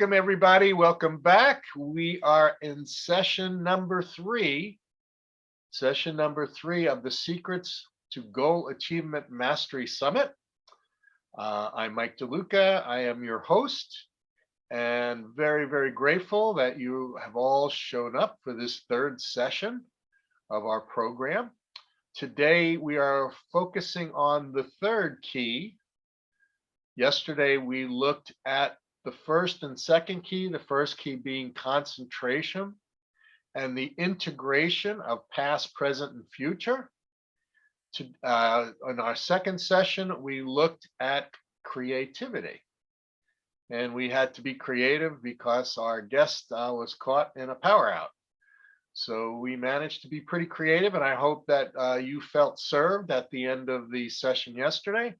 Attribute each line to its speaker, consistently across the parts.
Speaker 1: Welcome, everybody. Welcome back. We are in session number three of the Secrets to Goal Achievement Mastery Summit. I'm Mike DeLuca. I am your host and very, very grateful that you have all shown up for this third session of our program. Today, we are focusing on the third key. Yesterday, we looked at the first and second key, the first key being concentration and the integration of past, present, and future. In our second session, we looked at creativity. And we had to be creative because our guest was caught in a power out. So we managed to be pretty creative, and I hope that you felt served at the end of the session yesterday.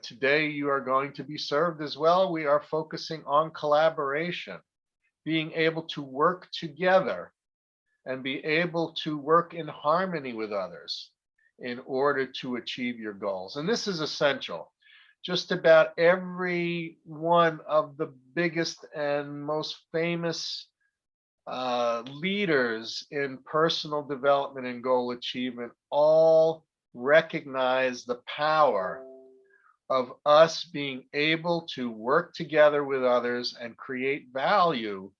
Speaker 1: Today, you are going to be served as well. We are focusing on collaboration, being able to work together and be able to work in harmony with others in order to achieve your goals. And this is essential. Just about every one of the biggest and most famous leaders in personal development and goal achievement all recognize the power of us being able to work together with others and create value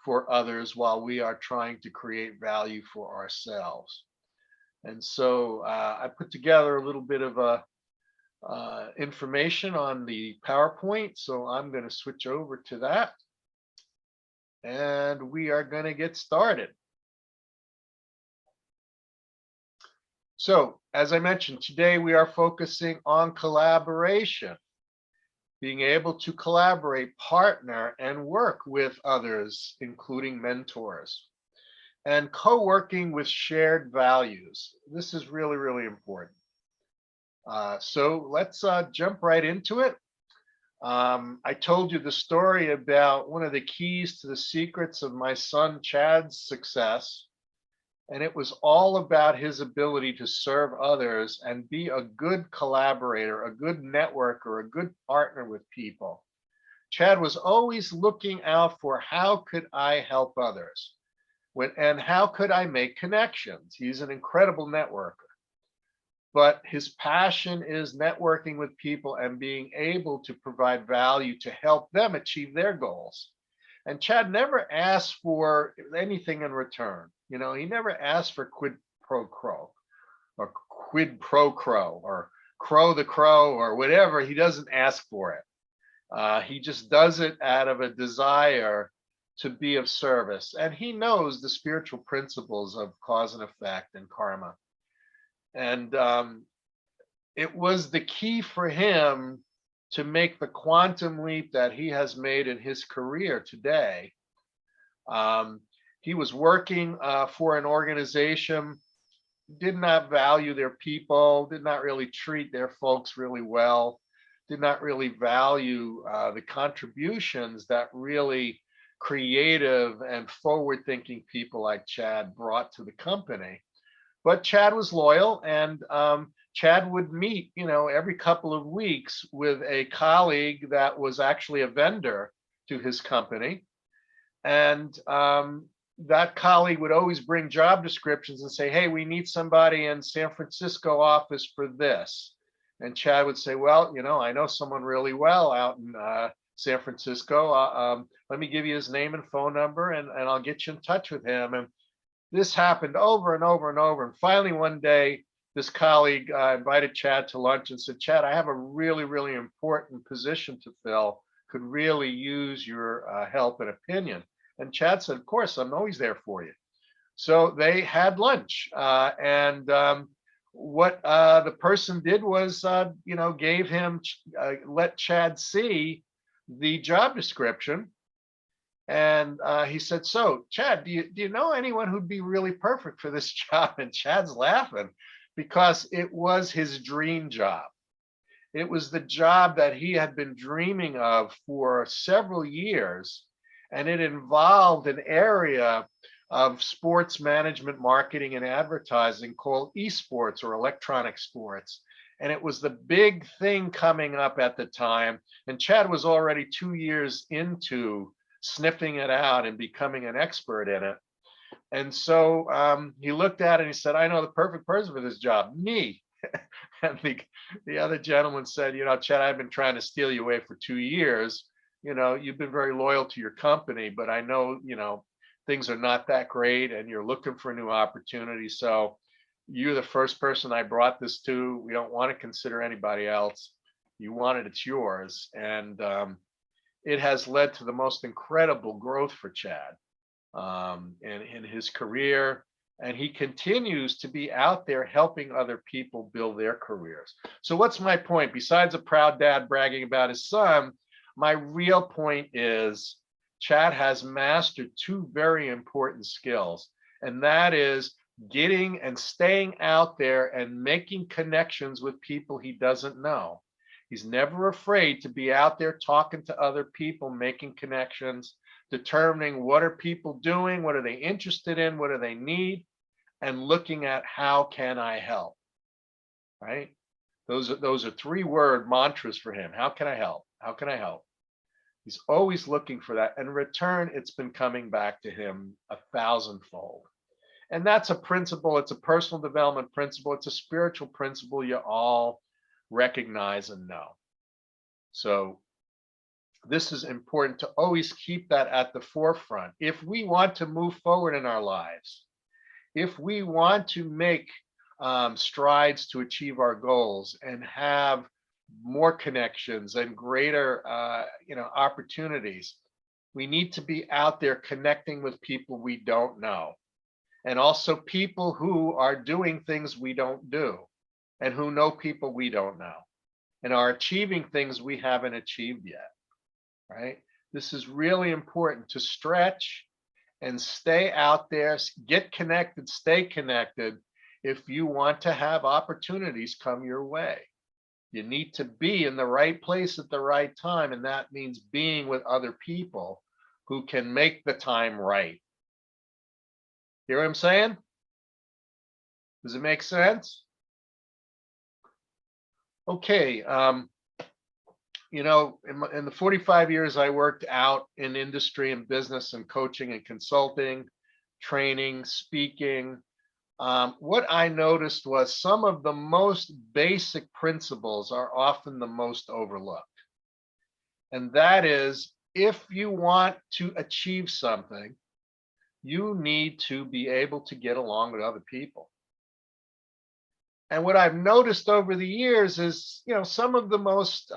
Speaker 1: for others while we are trying to create value for ourselves. And so I put together a little bit of information on the PowerPoint. So I'm going to switch over to that. And we are going to get started. So, as I mentioned, today we are focusing on collaboration, being able to collaborate, partner, and work with others, including mentors, and co-working with shared values. This is really, really important. So let's jump right into it. I told you the story about one of the keys to the secrets of my son Chad's success. And it was all about his ability to serve others and be a good collaborator, a good networker, a good partner with people. Chad was always looking out for how could I help others and how could I make connections. He's an incredible networker. But his passion is networking with people and being able to provide value to help them achieve their goals. And Chad never asked for anything in return. You know, he never asked for quid pro quo or crow the crow or whatever. He doesn't ask for it. He just does it out of a desire to be of service. And he knows the spiritual principles of cause and effect and karma. And it was the key for him to make the quantum leap that he has made in his career today. He was working for an organization, did not value their people, did not really treat their folks really well, did not really value the contributions that really creative and forward-thinking people like Chad brought to the company. But Chad was loyal, and Chad would meet, every couple of weeks with a colleague that was actually a vendor to his company. And that colleague would always bring job descriptions and say, hey, we need somebody in San Francisco office for this. And Chad would say, well, I know someone really well out in San Francisco. Let me give you his name and phone number, and I'll get you in touch with him. And this happened over and over and over. And finally, one day, this colleague invited Chad to lunch and said, Chad, I have a really, really important position to fill. Could really use your help and opinion. And Chad said, of course, I'm always there for you. So they had lunch. And what the person did was, gave him, let Chad see the job description. And he said, so Chad, do you know anyone who'd be really perfect for this job? And Chad's laughing because it was his dream job. It was the job that he had been dreaming of for several years. And it involved an area of sports management, marketing, and advertising called esports or electronic sports. And it was the big thing coming up at the time. And Chad was already 2 years into sniffing it out and becoming an expert in it. And so he looked at it and he said, I know the perfect person for this job, me. And the other gentleman said, Chad, I've been trying to steal you away for 2 years. You've been very loyal to your company, but I know, things are not that great and you're looking for a new opportunity. So you're the first person I brought this to. We don't want to consider anybody else. You want it, it's yours. And it has led to the most incredible growth for Chad in his career. And he continues to be out there helping other people build their careers. So what's my point? Besides a proud dad bragging about his son, my real point is Chad has mastered two very important skills, and that is getting and staying out there and making connections with people he doesn't know. He's never afraid to be out there talking to other people, making connections, determining what are people doing, what are they interested in, what do they need, and looking at how can I help, right? Those are 3-word mantras for him. How can I help? How can I help? He's always looking for that. In return, it's been coming back to him 1,000-fold. And that's a principle. It's a personal development principle. It's a spiritual principle you all recognize and know. So this is important to always keep that at the forefront. If we want to move forward in our lives, if we want to make strides to achieve our goals and have more connections and greater opportunities, we need to be out there connecting with people we don't know, and also people who are doing things we don't do, and who know people we don't know, and are achieving things we haven't achieved yet, right? This is really important to stretch and stay out there, get connected, stay connected if you want to have opportunities come your way. You need to be in the right place at the right time, and that means being with other people who can make the time right. Hear what I'm saying? Does it make sense? Okay. In the 45 years I worked out in industry and business and coaching and consulting, training, speaking, what I noticed was some of the most basic principles are often the most overlooked. And that is, if you want to achieve something, you need to be able to get along with other people. And what I've noticed over the years is, some of the most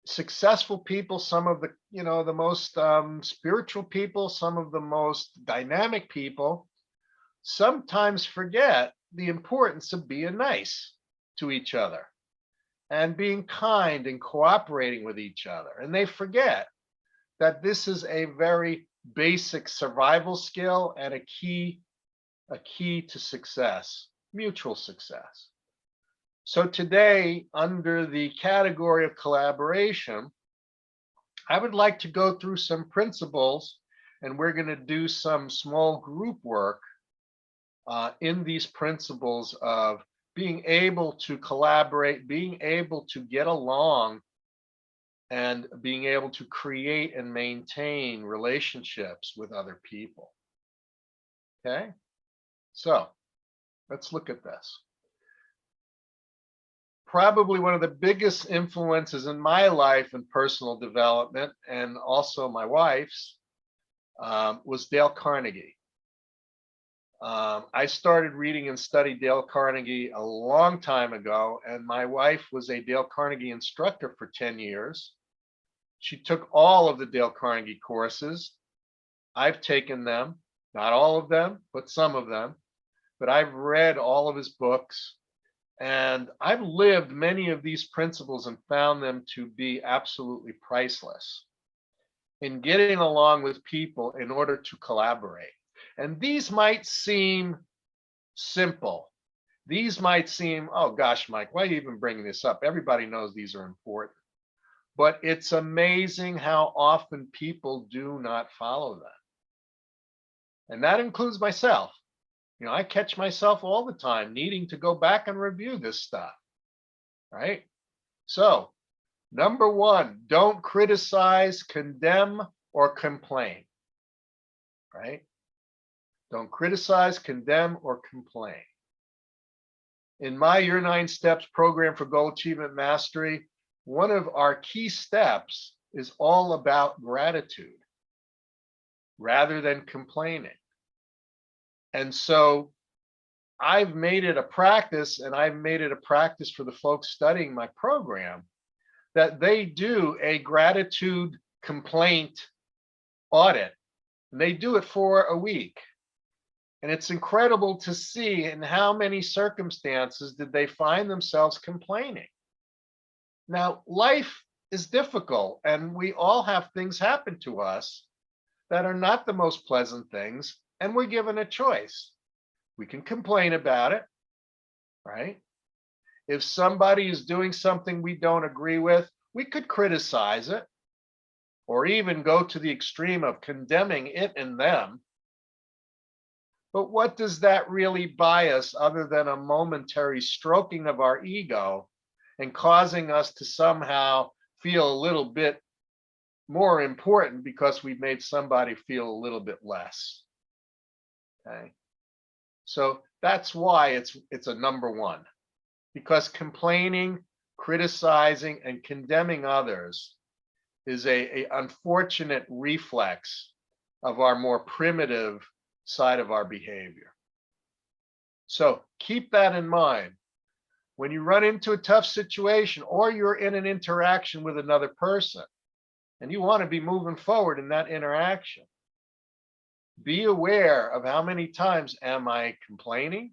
Speaker 1: successful people, some of the most spiritual people, some of the most dynamic people sometimes forget the importance of being nice to each other and being kind and cooperating with each other. And they forget that this is a very basic survival skill and a key to success, mutual success. So today, under the category of collaboration, I would like to go through some principles, and we're going to do some small group work in these principles of being able to collaborate, being able to get along, and being able to create and maintain relationships with other people. Okay, so let's look at this. Probably one of the biggest influences in my life and personal development, and also my wife's, was Dale Carnegie. I started reading and studied Dale Carnegie a long time ago, and my wife was a Dale Carnegie instructor for 10 years. She took all of the Dale Carnegie courses. I've taken them, not all of them, but some of them. But I've read all of his books, and I've lived many of these principles and found them to be absolutely priceless in getting along with people in order to collaborate. And these might seem simple. These might seem, oh gosh, Mike, why are you even bringing this up? Everybody knows these are important. But it's amazing how often people do not follow them. And that includes myself. I catch myself all the time needing to go back and review this stuff. right? So, number one, don't criticize, condemn, or complain, right? Don't criticize, condemn, or complain. In my Your 9 Steps program for Goal Achievement Mastery, one of our key steps is all about gratitude rather than complaining. And so I've made it a practice, and I've made it a practice for the folks studying my program, that they do a gratitude complaint audit. And they do it for a week. And it's incredible to see in how many circumstances did they find themselves complaining. Now, life is difficult, and we all have things happen to us that are not the most pleasant things, and we're given a choice. We can complain about it, right? If somebody is doing something we don't agree with, we could criticize it or even go to the extreme of condemning it and them. But what does that really buy us other than a momentary stroking of our ego and causing us to somehow feel a little bit more important because we've made somebody feel a little bit less? Okay. So that's why it's a number one, because complaining, criticizing, and condemning others is a unfortunate reflex of our more primitive side of our behavior. So keep that in mind. When you run into a tough situation or you're in an interaction with another person and you want to be moving forward in that interaction, be aware of how many times am I complaining,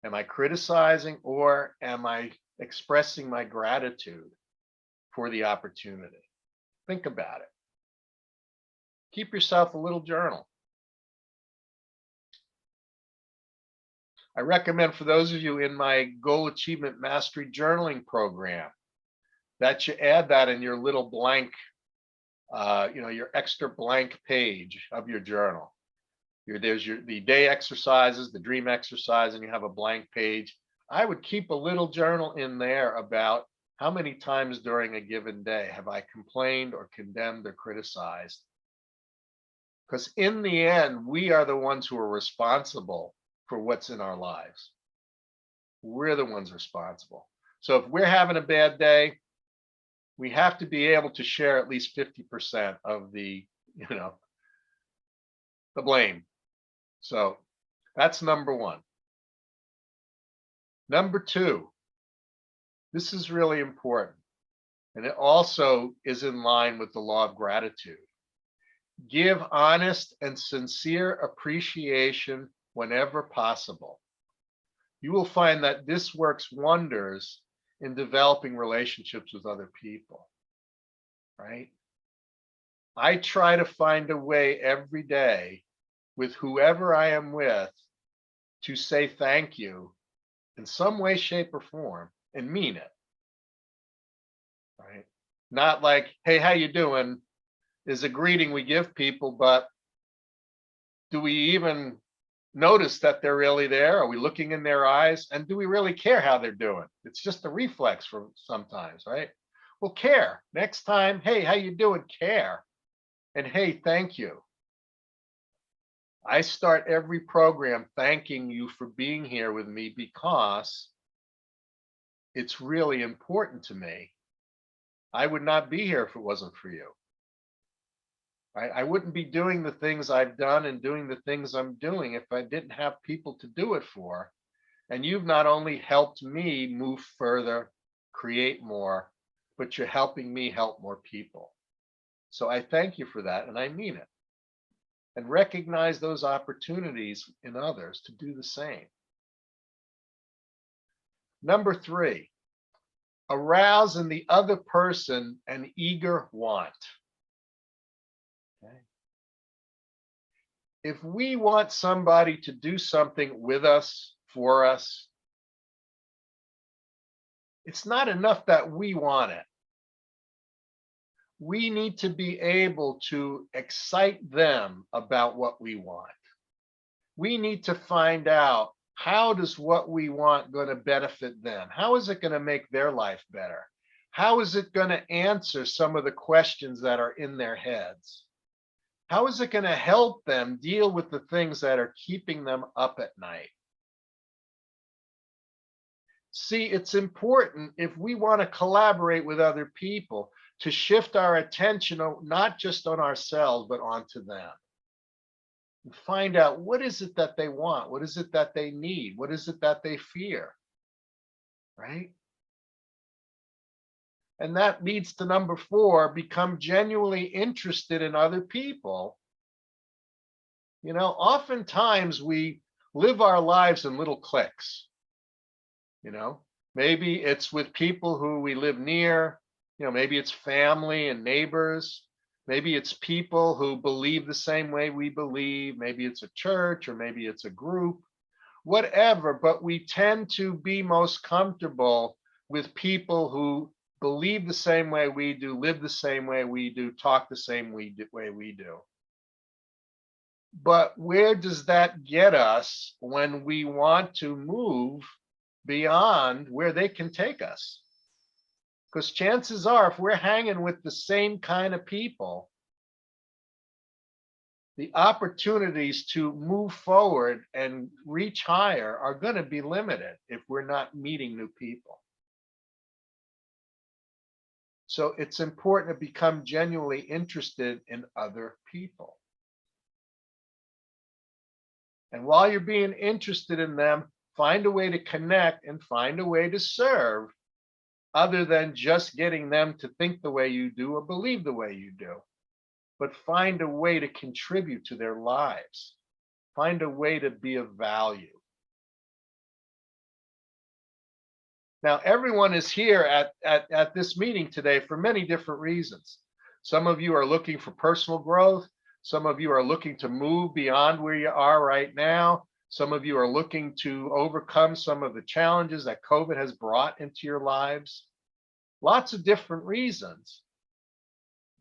Speaker 1: am I criticizing, or am I expressing my gratitude for the opportunity? Think about it. Keep yourself a little journal. I recommend for those of you in my Goal Achievement Mastery journaling program that you add that in your little blank, your extra blank page of your journal. There's the day exercises, the dream exercise, and you have a blank page. I would keep a little journal in there about how many times during a given day have I complained or condemned or criticized. Because in the end, we are the ones who are responsible for what's in our lives. We're the ones responsible. So if we're having a bad day, we have to be able to share at least 50% of the blame. So that's number one. Number two, this is really important, and it also is in line with the law of gratitude. Give honest and sincere appreciation whenever possible. You will find that this works wonders in developing relationships with other people, right? I try to find a way every day with whoever I am with to say thank you in some way, shape, or form and mean it, right? Not like, hey, how you doing is a greeting we give people, but do we even notice that they're really there? Are we looking in their eyes? And do we really care how they're doing? It's just a reflex for sometimes, right? Well, care. Next time, hey, how you doing? Care. And hey, thank you. I start every program thanking you for being here with me because it's really important to me. I would not be here if it wasn't for you. Right? I wouldn't be doing the things I've done and doing the things I'm doing if I didn't have people to do it for. And you've not only helped me move further, create more, but you're helping me help more people. So I thank you for that, and I mean it. And recognize those opportunities in others to do the same. Number three, arouse in the other person an eager want. Okay. If we want somebody to do something with us, for us, it's not enough that we want it. We need to be able to excite them about what we want. We need to find out How does what we want going to benefit them? How is it going to make their life better? How is it going to answer some of the questions that are in their heads? How is it going to help them deal with the things that are keeping them up at night? See, it's important if we want to collaborate with other people to shift our attention not just on ourselves, but onto them. And find out, what is it that they want? What is it that they need? What is it that they fear? Right? And that leads to number 4, become genuinely interested in other people. Oftentimes we live our lives in little cliques. Maybe it's with people who we live near, maybe it's family and neighbors. Maybe it's people who believe the same way we believe. Maybe it's a church, or maybe it's a group, whatever. But we tend to be most comfortable with people who believe the same way we do, live the same way we do, talk the same way we do. But where does that get us when we want to move beyond where they can take us? Because chances are, if we're hanging with the same kind of people, the opportunities to move forward and reach higher are going to be limited if we're not meeting new people. So it's important to become genuinely interested in other people. And while you're being interested in them, find a way to connect and find a way to serve, other than just getting them to think the way you do or believe the way you do. But find a way to contribute to their lives. Find a way to be of value. Now, everyone is here at this meeting today for many different reasons. Some of you are looking for personal growth. Some of you are looking to move beyond where you are right now. Some of you are looking to overcome some of the challenges that COVID has brought into your lives. Lots of different reasons.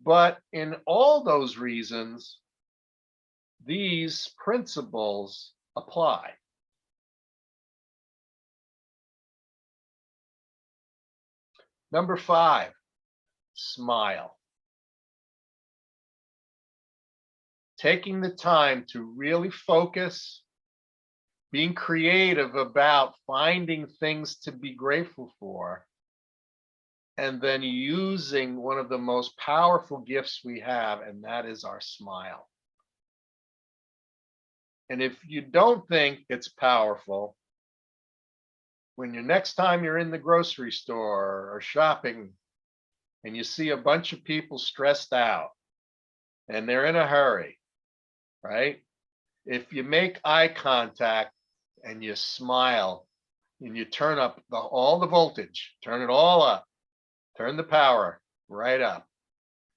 Speaker 1: But in all those reasons, these principles apply. Number 5, smile. Taking the time to really focus, being creative about finding things to be grateful for, and then using one of the most powerful gifts we have, and that is our smile. And if you don't think it's powerful, when next time you're in the grocery store or shopping and you see a bunch of people stressed out and they're in a hurry, right? If you make eye contact and you smile and you turn up all the voltage, turn it all up, turn the power right up,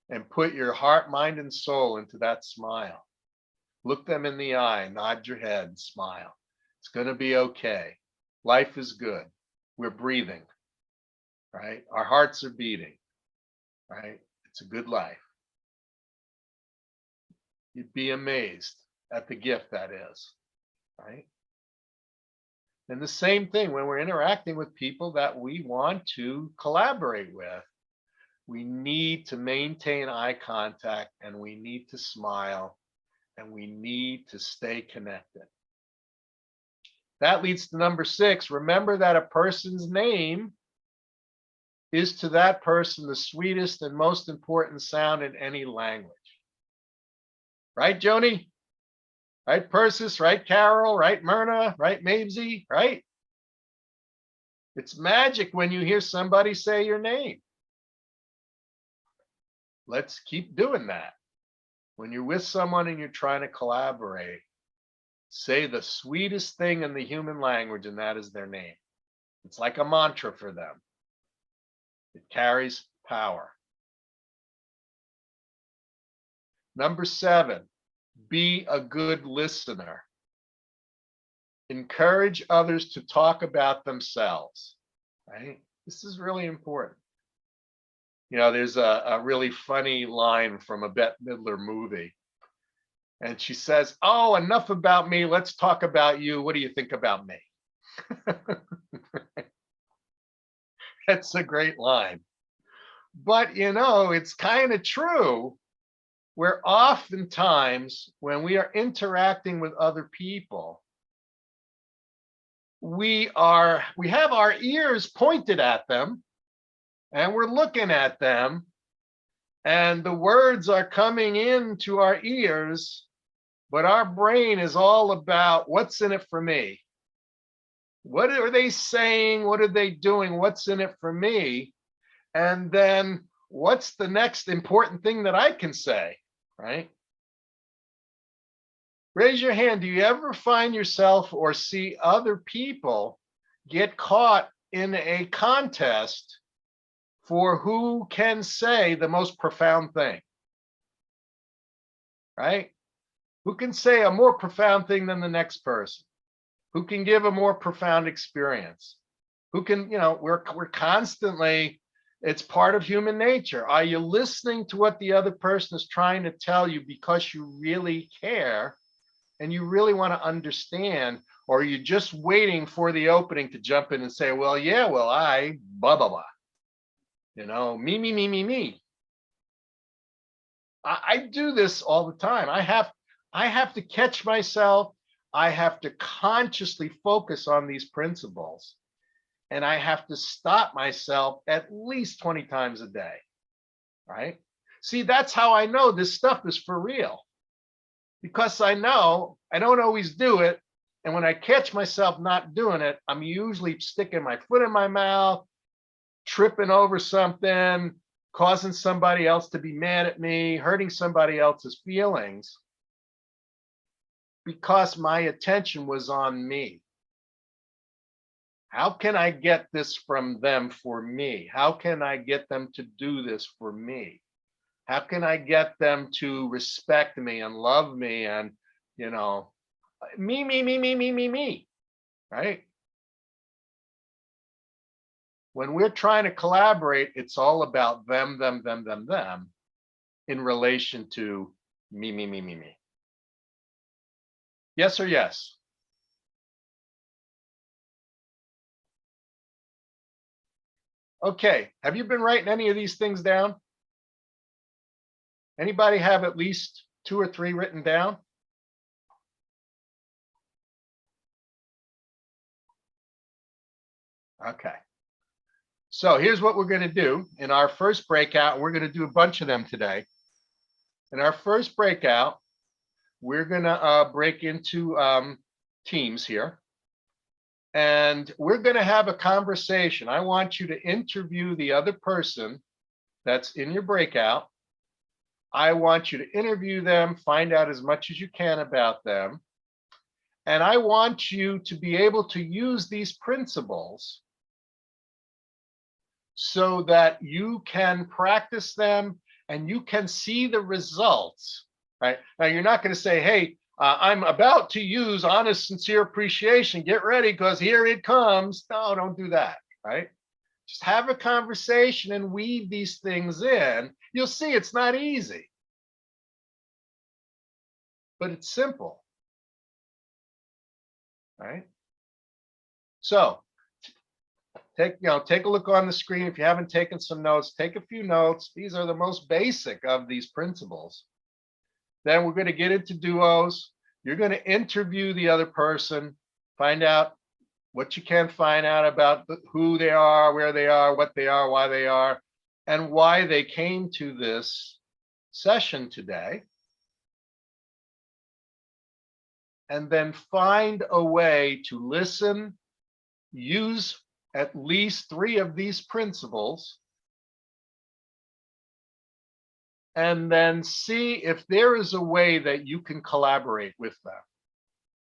Speaker 1: and put your heart, mind, and soul into that smile. Look them in the eye, nod your head, and smile. It's going to be okay. Life is good. We're breathing, right? Our hearts are beating, right? It's a good life. You'd be amazed at the gift that is, right? And the same thing when we're interacting with people that we want to collaborate with. We need to maintain eye contact, and we need to smile, and we need to stay connected. That leads to number 6. Remember that a person's name is to that person the sweetest and most important sound in any language. Right, Joni? Right, Persis? Right, Carol? Right, Myrna? Right, Mabesy? Right? It's magic when you hear somebody say your name. Let's keep doing that. When you're with someone and you're trying to collaborate, say the sweetest thing in the human language, and that is their name. It's like a mantra for them. It carries power. Number 7, be a good listener. Encourage others to talk about themselves, right? This is really important. There's a really funny line from a Bette Midler movie. And she says, "Oh, enough about me. Let's talk about you. What do you think about me?" That's a great line. But it's kind of true, where oftentimes when we are interacting with other people, we have our ears pointed at them and we're looking at them, and the words are coming into our ears, but our brain is all about what's in it for me. What are they saying? What are they doing? What's in it for me? And then what's the next important thing that I can say, right? Raise your hand. Do you ever find yourself or see other people get caught in a contest for who can say the most profound thing, right? Who can say a more profound thing than the next person? Who can give a more profound experience? Who can, we're constantly, it's part of human nature. Are you listening to what the other person is trying to tell you because you really care and you really want to understand? Or are you just waiting for the opening to jump in and say, well, yeah, well, I, blah, blah, blah. Me, me, me, me, me. I do this all the time. I have to catch myself. I have to consciously focus on these principles. And I have to stop myself at least 20 times a day, right? See, that's how I know this stuff is for real. Because I know I don't always do it. And when I catch myself not doing it, I'm usually sticking my foot in my mouth, tripping over something, causing somebody else to be mad at me, hurting somebody else's feelings, because my attention was on me. How can I get this from them for me? How can I get them to do this for me? How can I get them to respect me and love me and, me, me, me, me, me, me, me, right? When we're trying to collaborate, it's all about them, them in relation to me, me, me, me, me. Yes or yes? Okay, have you been writing any of these things down? Anybody have at least 2 or 3 written down? Okay. So here's what we're going to do in our first breakout. We're going to do a bunch of them today. In our first breakout, we're going to break into teams here. And we're going to have a conversation. I want you to interview the other person that's in your breakout. I want you to interview them, find out as much as you can about them. And I want you to be able to use these principles so that you can practice them and you can see the results, right? Now, you're not going to say, hey, I'm about to use honest, sincere appreciation. Get ready, because here it comes. No, don't do that, right? Just have a conversation and weave these things in. You'll see it's not easy, but it's simple, right? So take a look on the screen. If you haven't taken some notes, take a few notes. These are the most basic of these principles. Then we're going to get into duos. You're going to interview the other person, find out what you can find out about who they are, where they are, what they are, why they are, and why they came to this session today. And then find a way to listen, use at least 3 of these principles, and then see if there is a way that you can collaborate with them.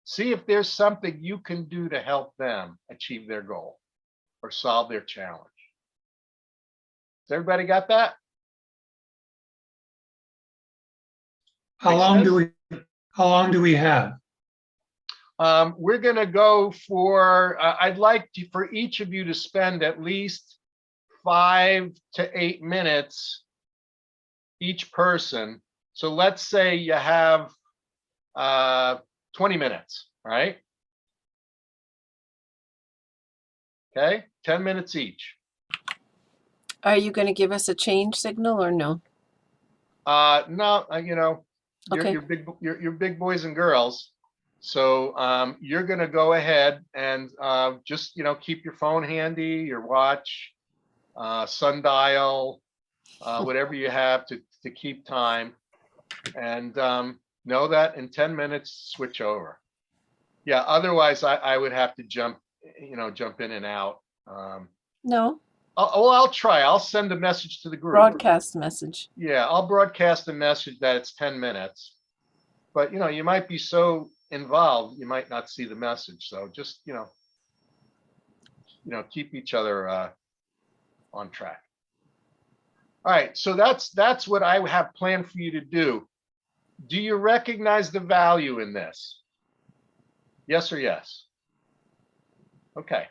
Speaker 1: See if there's something you can do to help them achieve their goal or solve their challenge. Has everybody got that?
Speaker 2: How long do we have?
Speaker 1: We're going to go for, I'd like for each of you to spend at least 5 to 8 minutes each person. So let's say you have 20 minutes, right? Okay, 10 minutes each.
Speaker 3: Are you going to give us a change signal or no?
Speaker 1: No, you're
Speaker 3: Okay.
Speaker 1: you're big boys and girls. So you're gonna go ahead and just keep your phone handy, your watch, sundial, whatever you have to keep time, and know that in 10 minutes switch over. Yeah, otherwise I would have to jump in and out.
Speaker 3: No,
Speaker 1: I'll try. I'll send a message to the group.
Speaker 3: broadcast message.
Speaker 1: Yeah, I'll broadcast a message that it's 10 minutes. But you might be so involved, you might not see the message. So just keep each other on track. All right, so that's what I have planned for you to do. Do you recognize the value in this? Yes or yes? Okay.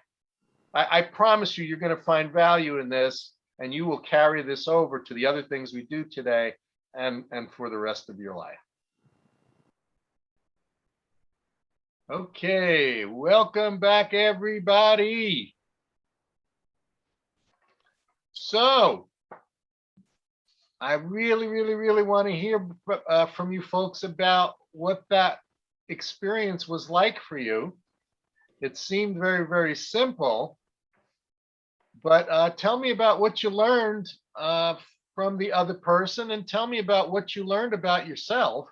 Speaker 1: I promise you're going to find value in this, and you will carry this over to the other things we do today and for the rest of your life. Okay, welcome back, everybody. So I really, really, really want to hear from you folks about what that experience was like for you. It seemed very, very simple, but tell me about what you learned from the other person, and tell me about what you learned about yourself,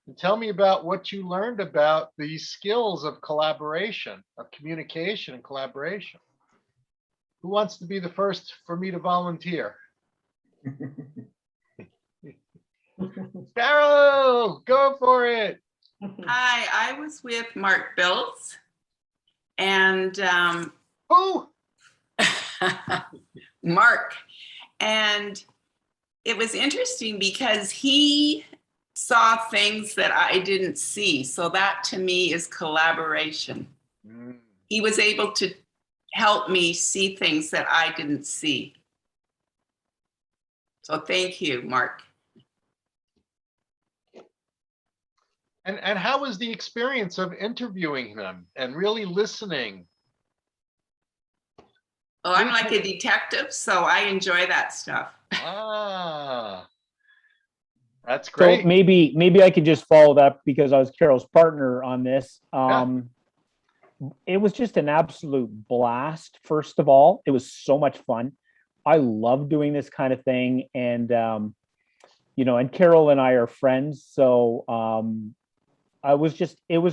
Speaker 1: and tell me about what you learned about the skills of collaboration, of communication and collaboration. Who wants to be the first for me to volunteer? Carol, go for it.
Speaker 4: Hi, I was with Mark Bills and
Speaker 1: Who?
Speaker 4: Mark, and it was interesting because he saw things that I didn't see. So that to me is collaboration. He was able to help me see things that I didn't see. So thank you, Mark.
Speaker 1: And how was the experience of interviewing him and really listening?
Speaker 4: Well, I'm like a detective, so I enjoy that stuff.
Speaker 1: Ah, that's great.
Speaker 5: So maybe I could just follow that because I was Carol's partner on this. It was just an absolute blast. First of all, it was so much fun. I love doing this kind of thing, and and Carol and I are friends, so it was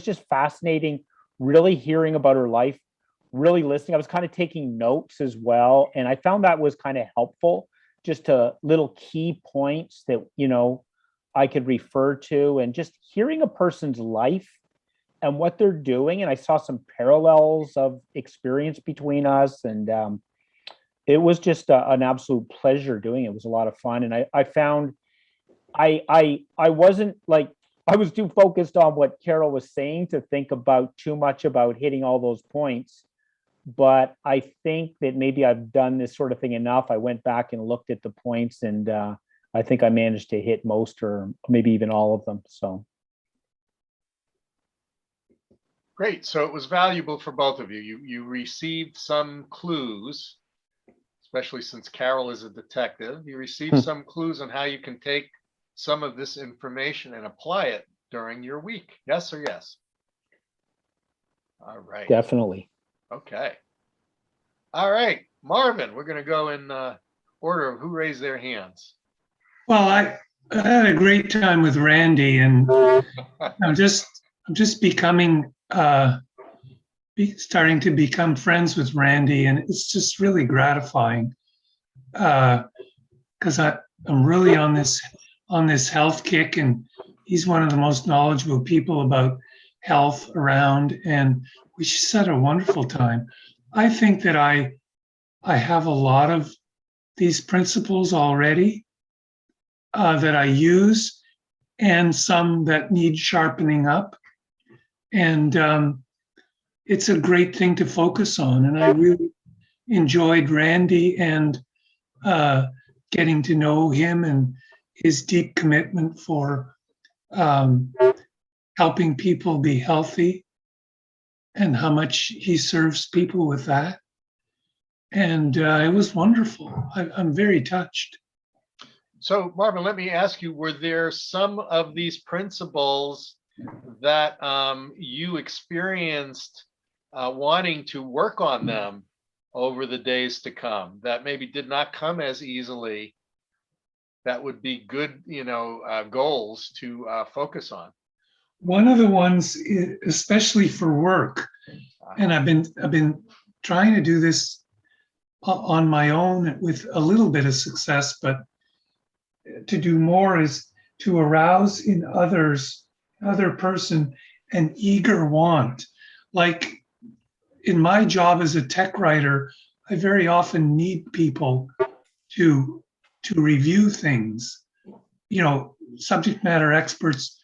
Speaker 5: just fascinating, really hearing about her life, really listening. I was kind of taking notes as well, and I found that was kind of helpful, just to little key points that I could refer to, and just hearing a person's life and what they're doing. And I saw some parallels of experience between us, and it was just an absolute pleasure doing it. It was a lot of fun, and I found I wasn't like, I was too focused on what Carol was saying to think about too much about hitting all those points. But I think that maybe I've done this sort of thing enough. I went back and looked at the points, and I think I managed to hit most, or maybe even all of them. So
Speaker 1: Great. So it was valuable for both of you. You received some clues, especially since Carol is a detective. You received some clues on how you can take some of this information and apply it during your week. Yes or yes? All right.
Speaker 5: definitely.
Speaker 1: Okay. All right, Marvin, we're going to go in order of who raised their hands.
Speaker 2: Well, I had a great time with Randy, and I'm just becoming starting to become friends with Randy, and it's just really gratifying because I'm really on this health kick, and he's one of the most knowledgeable people about health around, and we just had a wonderful time. I think that I have a lot of these principles already that I use, and some that need sharpening up. And it's a great thing to focus on. And I really enjoyed Randy and getting to know him and his deep commitment for helping people be healthy and how much he serves people with that. And it was wonderful. I'm very touched.
Speaker 1: So, Marvin, let me ask you, were there some of these principles that you experienced wanting to work on them over the days to come that maybe did not come as easily, that would be good, goals to focus on?
Speaker 2: One of the ones, especially for work, and I've been trying to do this on my own with a little bit of success, but to do more is to arouse in other person, an eager want. Like in my job as a tech writer, I very often need people to review things, subject matter experts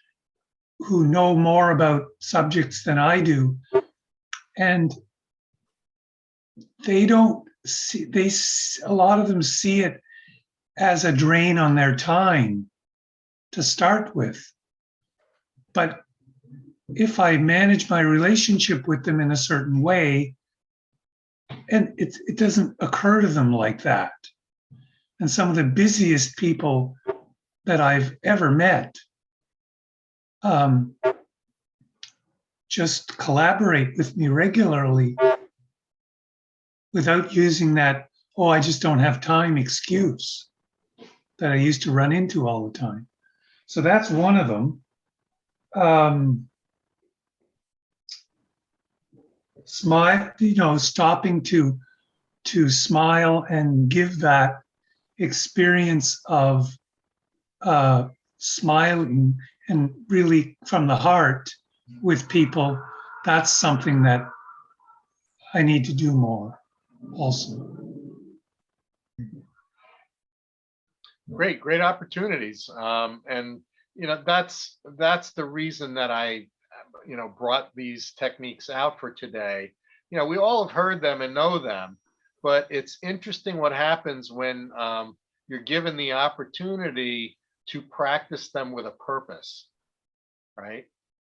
Speaker 2: who know more about subjects than I do. And they don't see, a lot of them see it as a drain on their time to start with. But if I manage my relationship with them in a certain way, and it doesn't occur to them like that. And some of the busiest people that I've ever met just collaborate with me regularly without using that, oh, I just don't have time excuse that I used to run into all the time. So that's one of them. Smile, stopping to smile and give that experience of smiling and really from the heart with people. That's something that I need to do more also.
Speaker 1: Great opportunities. And that's the reason that I brought these techniques out for today. We all have heard them and know them, but it's interesting what happens when you're given the opportunity to practice them with a purpose, right?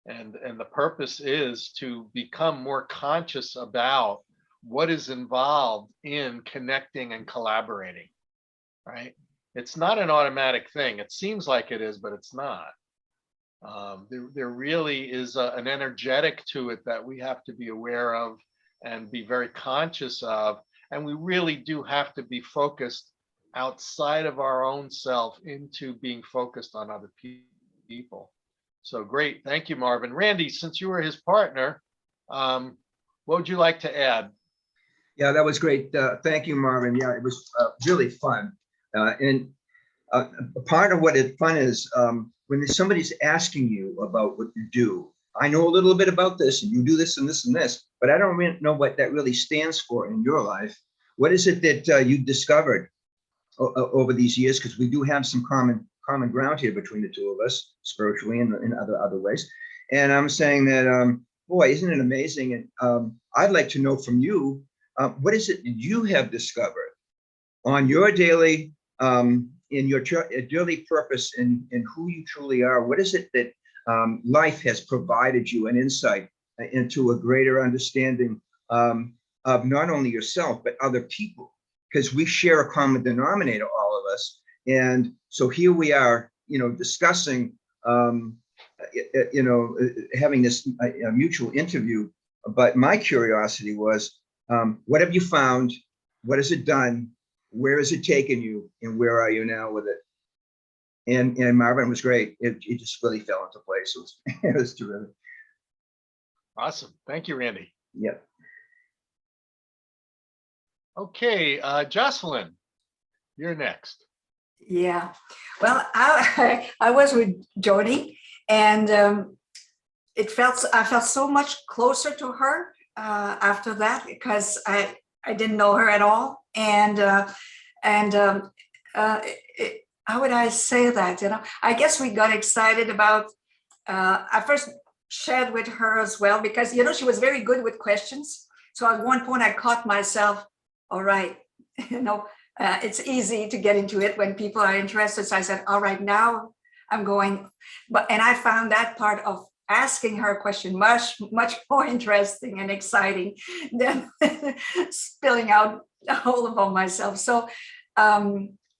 Speaker 1: And the purpose is to become more conscious about what is involved in connecting and collaborating, right? It's not an automatic thing. It seems like it is, but it's not. There really is an energetic to it that we have to be aware of and be very conscious of. And we really do have to be focused outside of our own self into being focused on other people. So great. Thank you, Marvin. Randy, since you were his partner, what would you like to add?
Speaker 6: Yeah, that was great. Thank you, Marvin. Yeah, it was really fun. And part of what fun is when somebody's asking you about what you do. I know a little bit about this, and you do this and this and this, but I don't really know what that really stands for in your life. What is it that you discovered over these years? Because we do have some common ground here between the two of us, spiritually and in other ways. And I'm saying that, boy, isn't it amazing? And I'd like to know from you, what is it that you have discovered on your daily, in your daily purpose and who you truly are? What is it that life has provided you an insight into a greater understanding of not only yourself, but other people? Because we share a common denominator, all of us. And so here we are, discussing, having this mutual interview. But my curiosity was, what have you found? What has it done? Where has it taken you? And where are you now with it? And Marvin was great. It just really fell into place. It was terrific.
Speaker 1: Awesome. Thank you, Randy.
Speaker 6: Yep.
Speaker 1: Okay, Jocelyn, you're next.
Speaker 7: Yeah, well, I was with Jody, and I felt so much closer to her after that, because I didn't know her at all, and how would I say that? I guess we got excited about. I first shared with her as well, because she was very good with questions. So at one point I caught myself. All right, it's easy to get into it when people are interested. So I said, all right, now I'm going. And I found that part of asking her a question much, much more interesting and exciting than spilling out a whole of all myself.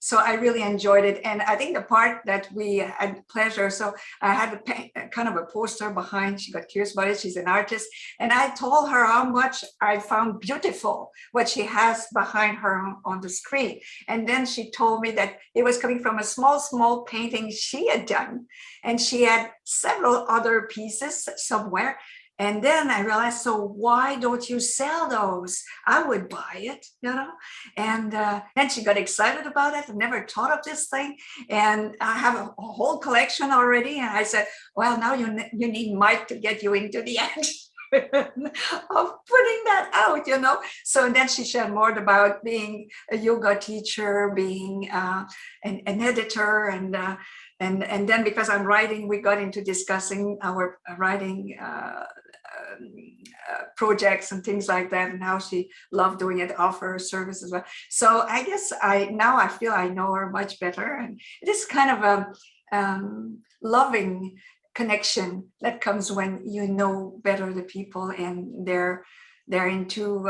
Speaker 7: So I really enjoyed it. And I think the part that we had pleasure, so I had to paint kind of a poster behind, she got curious about it, she's an artist. And I told her how much I found beautiful what she has behind her on the screen. And then she told me that it was coming from a small painting she had done. And she had several other pieces somewhere. And then I realized, so why don't you sell those? I would buy it, And then she got excited about it. I've never thought of this thing. And I have a whole collection already. And I said, well, now you need Mike to get you into the action of putting that out, So then she shared more about being a yoga teacher, being an editor, and then because I'm writing, we got into discussing our writing projects and things like that, and how she loved doing it, offer her service as well. So I guess I feel I know her much better, and it is kind of a loving connection that comes when you know better the people and they're into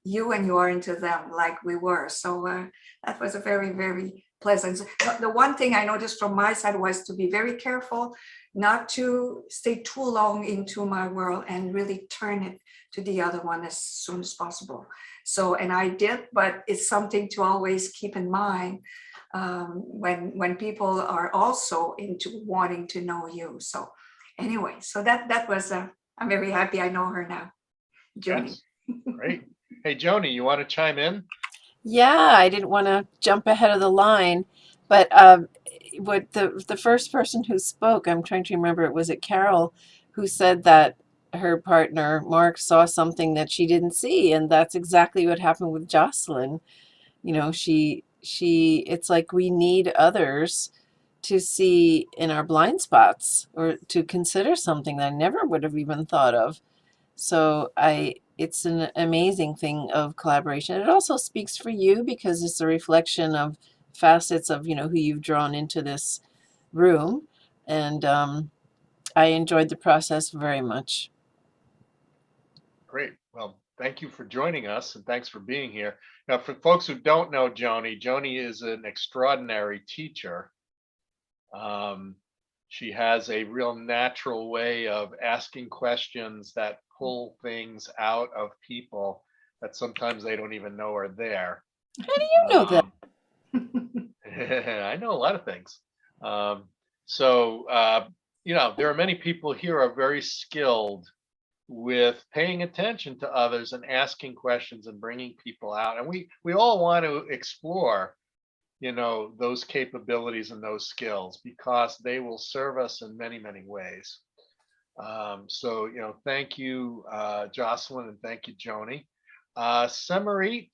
Speaker 7: you and you are into them, like we were. So that was a very, very pleasant. The one thing I noticed from my side was to be very careful not to stay too long into my world and really turn it to the other one as soon as possible. So, and I did, but it's something to always keep in mind when people are also into wanting to know you. So anyway, so that was, I'm very happy I know her now. Joni.
Speaker 1: Yes. Great. Hey, Joni, you want to chime in?
Speaker 3: Yeah, I didn't want to jump ahead of the line, but what the first person who spoke, I'm trying to remember, was it Carol, who said that her partner Mark saw something that she didn't see, and that's exactly what happened with Jocelyn. She it's like we need others to see in our blind spots or to consider something that I never would have even thought of. So it's an amazing thing of collaboration. It also speaks for you because it's a reflection of facets of, who you've drawn into this room. And I enjoyed the process very much.
Speaker 1: Great. Well, thank you for joining us and thanks for being here. Now, for folks who don't know Joni is an extraordinary teacher. She has a real natural way of asking questions that pull things out of people that sometimes they don't even know are there.
Speaker 3: How do you know that?
Speaker 1: I know a lot of things. There are many people here who are very skilled with paying attention to others and asking questions and bringing people out. And we all want to explore, those capabilities and those skills because they will serve us in many, many ways. Thank you, Jocelyn, and thank you, Joni. Samarit,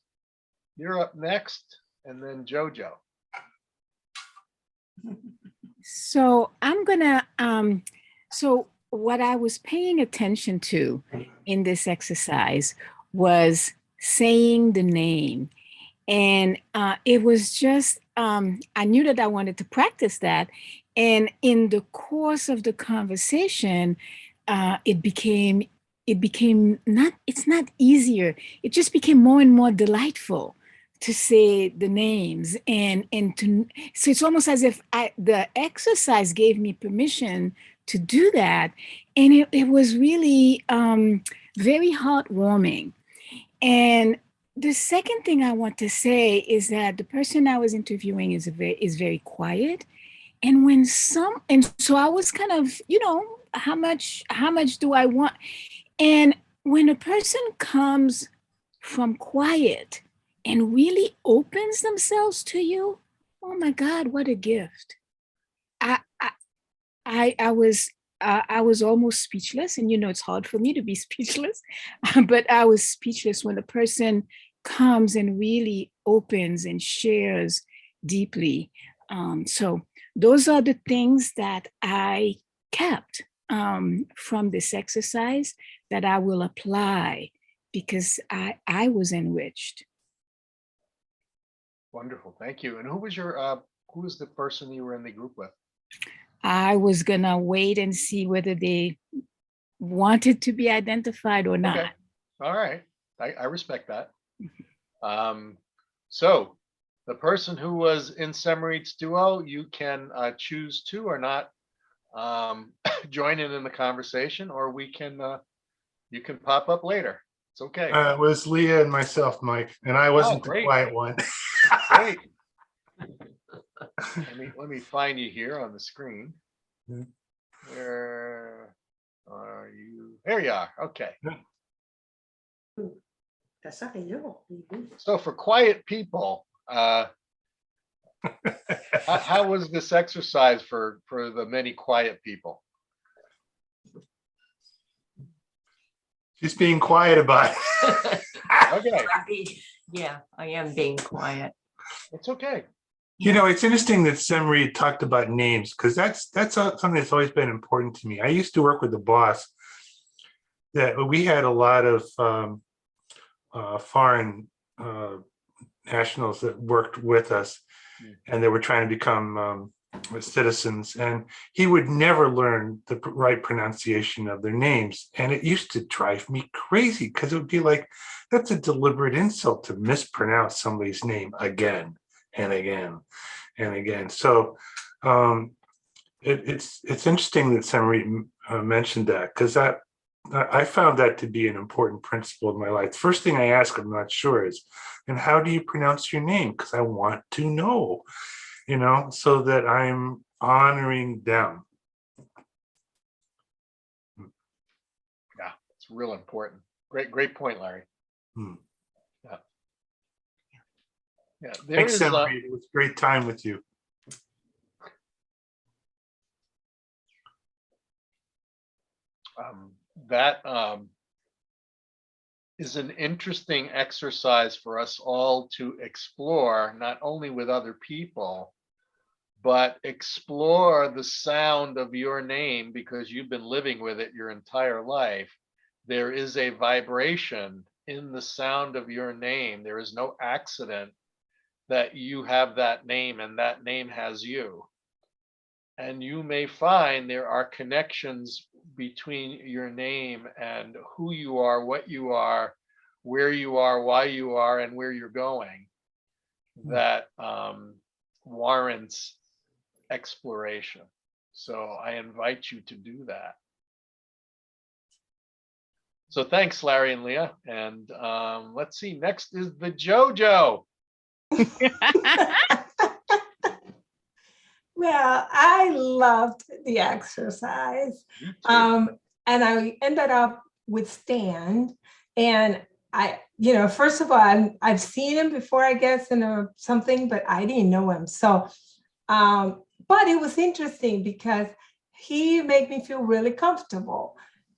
Speaker 1: you're up next, and then Jojo.
Speaker 8: So so what I was paying attention to in this exercise was saying the name. And it was just, I knew that I wanted to practice that. And in the course of the conversation, it's not easier. It just became more and more delightful to say the names so it's almost as if the exercise gave me permission to do that. And it was really very heartwarming. And the second thing I want to say is that the person I was interviewing is very quiet. And so I was kind of, how much do I want? And when a person comes from quiet and really opens themselves to you, oh my God, what a gift. I was almost speechless, and it's hard for me to be speechless, but I was speechless when a person comes and really opens and shares deeply. So those are the things that I kept from this exercise that I will apply because I was enriched.
Speaker 1: Wonderful, thank you. And who was the person you were in the group with?
Speaker 8: I was gonna wait and see whether they wanted to be identified or not.
Speaker 1: Okay. All right. I respect that. So the person who was in Semarit's duo, you can choose to or not join in the conversation, or we can you can pop up later. It's okay.
Speaker 9: It was Leah and myself, Mike, and I wasn't the
Speaker 1: great.
Speaker 9: quiet one.
Speaker 1: Great. Let me find you here on the screen.
Speaker 9: Mhm.
Speaker 1: Where are you? There you are. Okay. So for quiet people, how was this exercise for the many quiet people?
Speaker 9: Just being quiet about it.
Speaker 1: Okay,
Speaker 10: Yeah, I am being quiet.
Speaker 1: it's okay.
Speaker 9: You know, it's interesting that Semri talked about names, because that's something that's always been important to me. I used to work with a boss that we had a lot of foreign nationals that worked with us, and they were trying to become citizens, and he would never learn the right pronunciation of their names, and it used to drive me crazy, because it would be like, that's a deliberate insult to mispronounce somebody's name again and again and again. So it's interesting that Semri mentioned that, because I found that to be an important principle in my life. The first thing I ask, I'm not sure, is, and how do you pronounce your name? Because I want to know, you know, so that I'm honoring them.
Speaker 1: Yeah, it's real important. Great point, Larry.
Speaker 9: Hmm.
Speaker 1: Yeah. Yeah, there
Speaker 9: Thanks,
Speaker 1: is
Speaker 9: Semri. It was a great time with you.
Speaker 1: that is an interesting exercise for us all to explore, not only with other people, but explore the sound of your name, because you've been living with it your entire life. There is a vibration in the sound of your name. There is no accident that you have that name and that name has you. And you may find there are connections between your name and who you are, what you are, where you are, why you are, and where you're going, that warrants exploration. So I invite you to do that. So thanks, Larry and Leah. And let's see, next is the JoJo.
Speaker 11: Well, I loved the exercise. And I ended up with Stan. And I, first of all, I've seen him before, I guess, in something, but I didn't know him. So, but it was interesting because he made me feel really comfortable.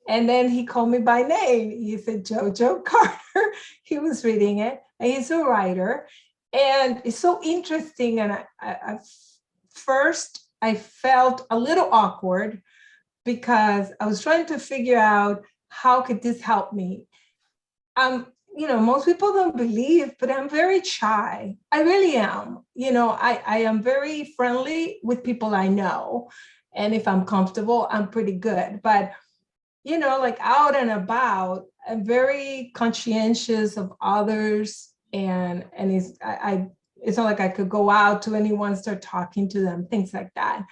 Speaker 11: And then he called me by name. He said, JoJo Carter. He was reading it. And he's a writer. And it's so interesting. And first, I felt a little awkward because I was trying to figure out how could this help me. Most people don't believe, but I'm very shy. I really am. I am very friendly with people I know. And if I'm comfortable, I'm pretty good. But, like out and about, I'm very conscientious of others. And it's not like I could go out to anyone, start talking to them, things like that.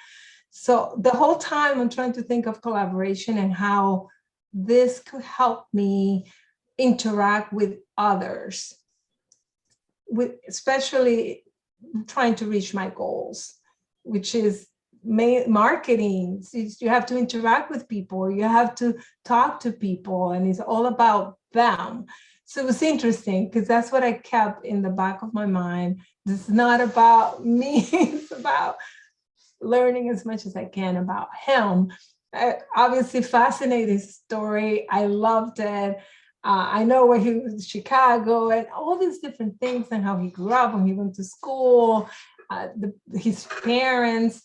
Speaker 11: So the whole time I'm trying to think of collaboration and how this could help me interact with others, especially trying to reach my goals, which is marketing. You have to interact with people, you have to talk to people, and it's all about them. So it was interesting because that's what I kept in the back of my mind. This is not about me, it's about learning as much as I can about him. Obviously, fascinating story. I loved it. I know where he was in Chicago and all these different things and how he grew up when he went to school, his parents.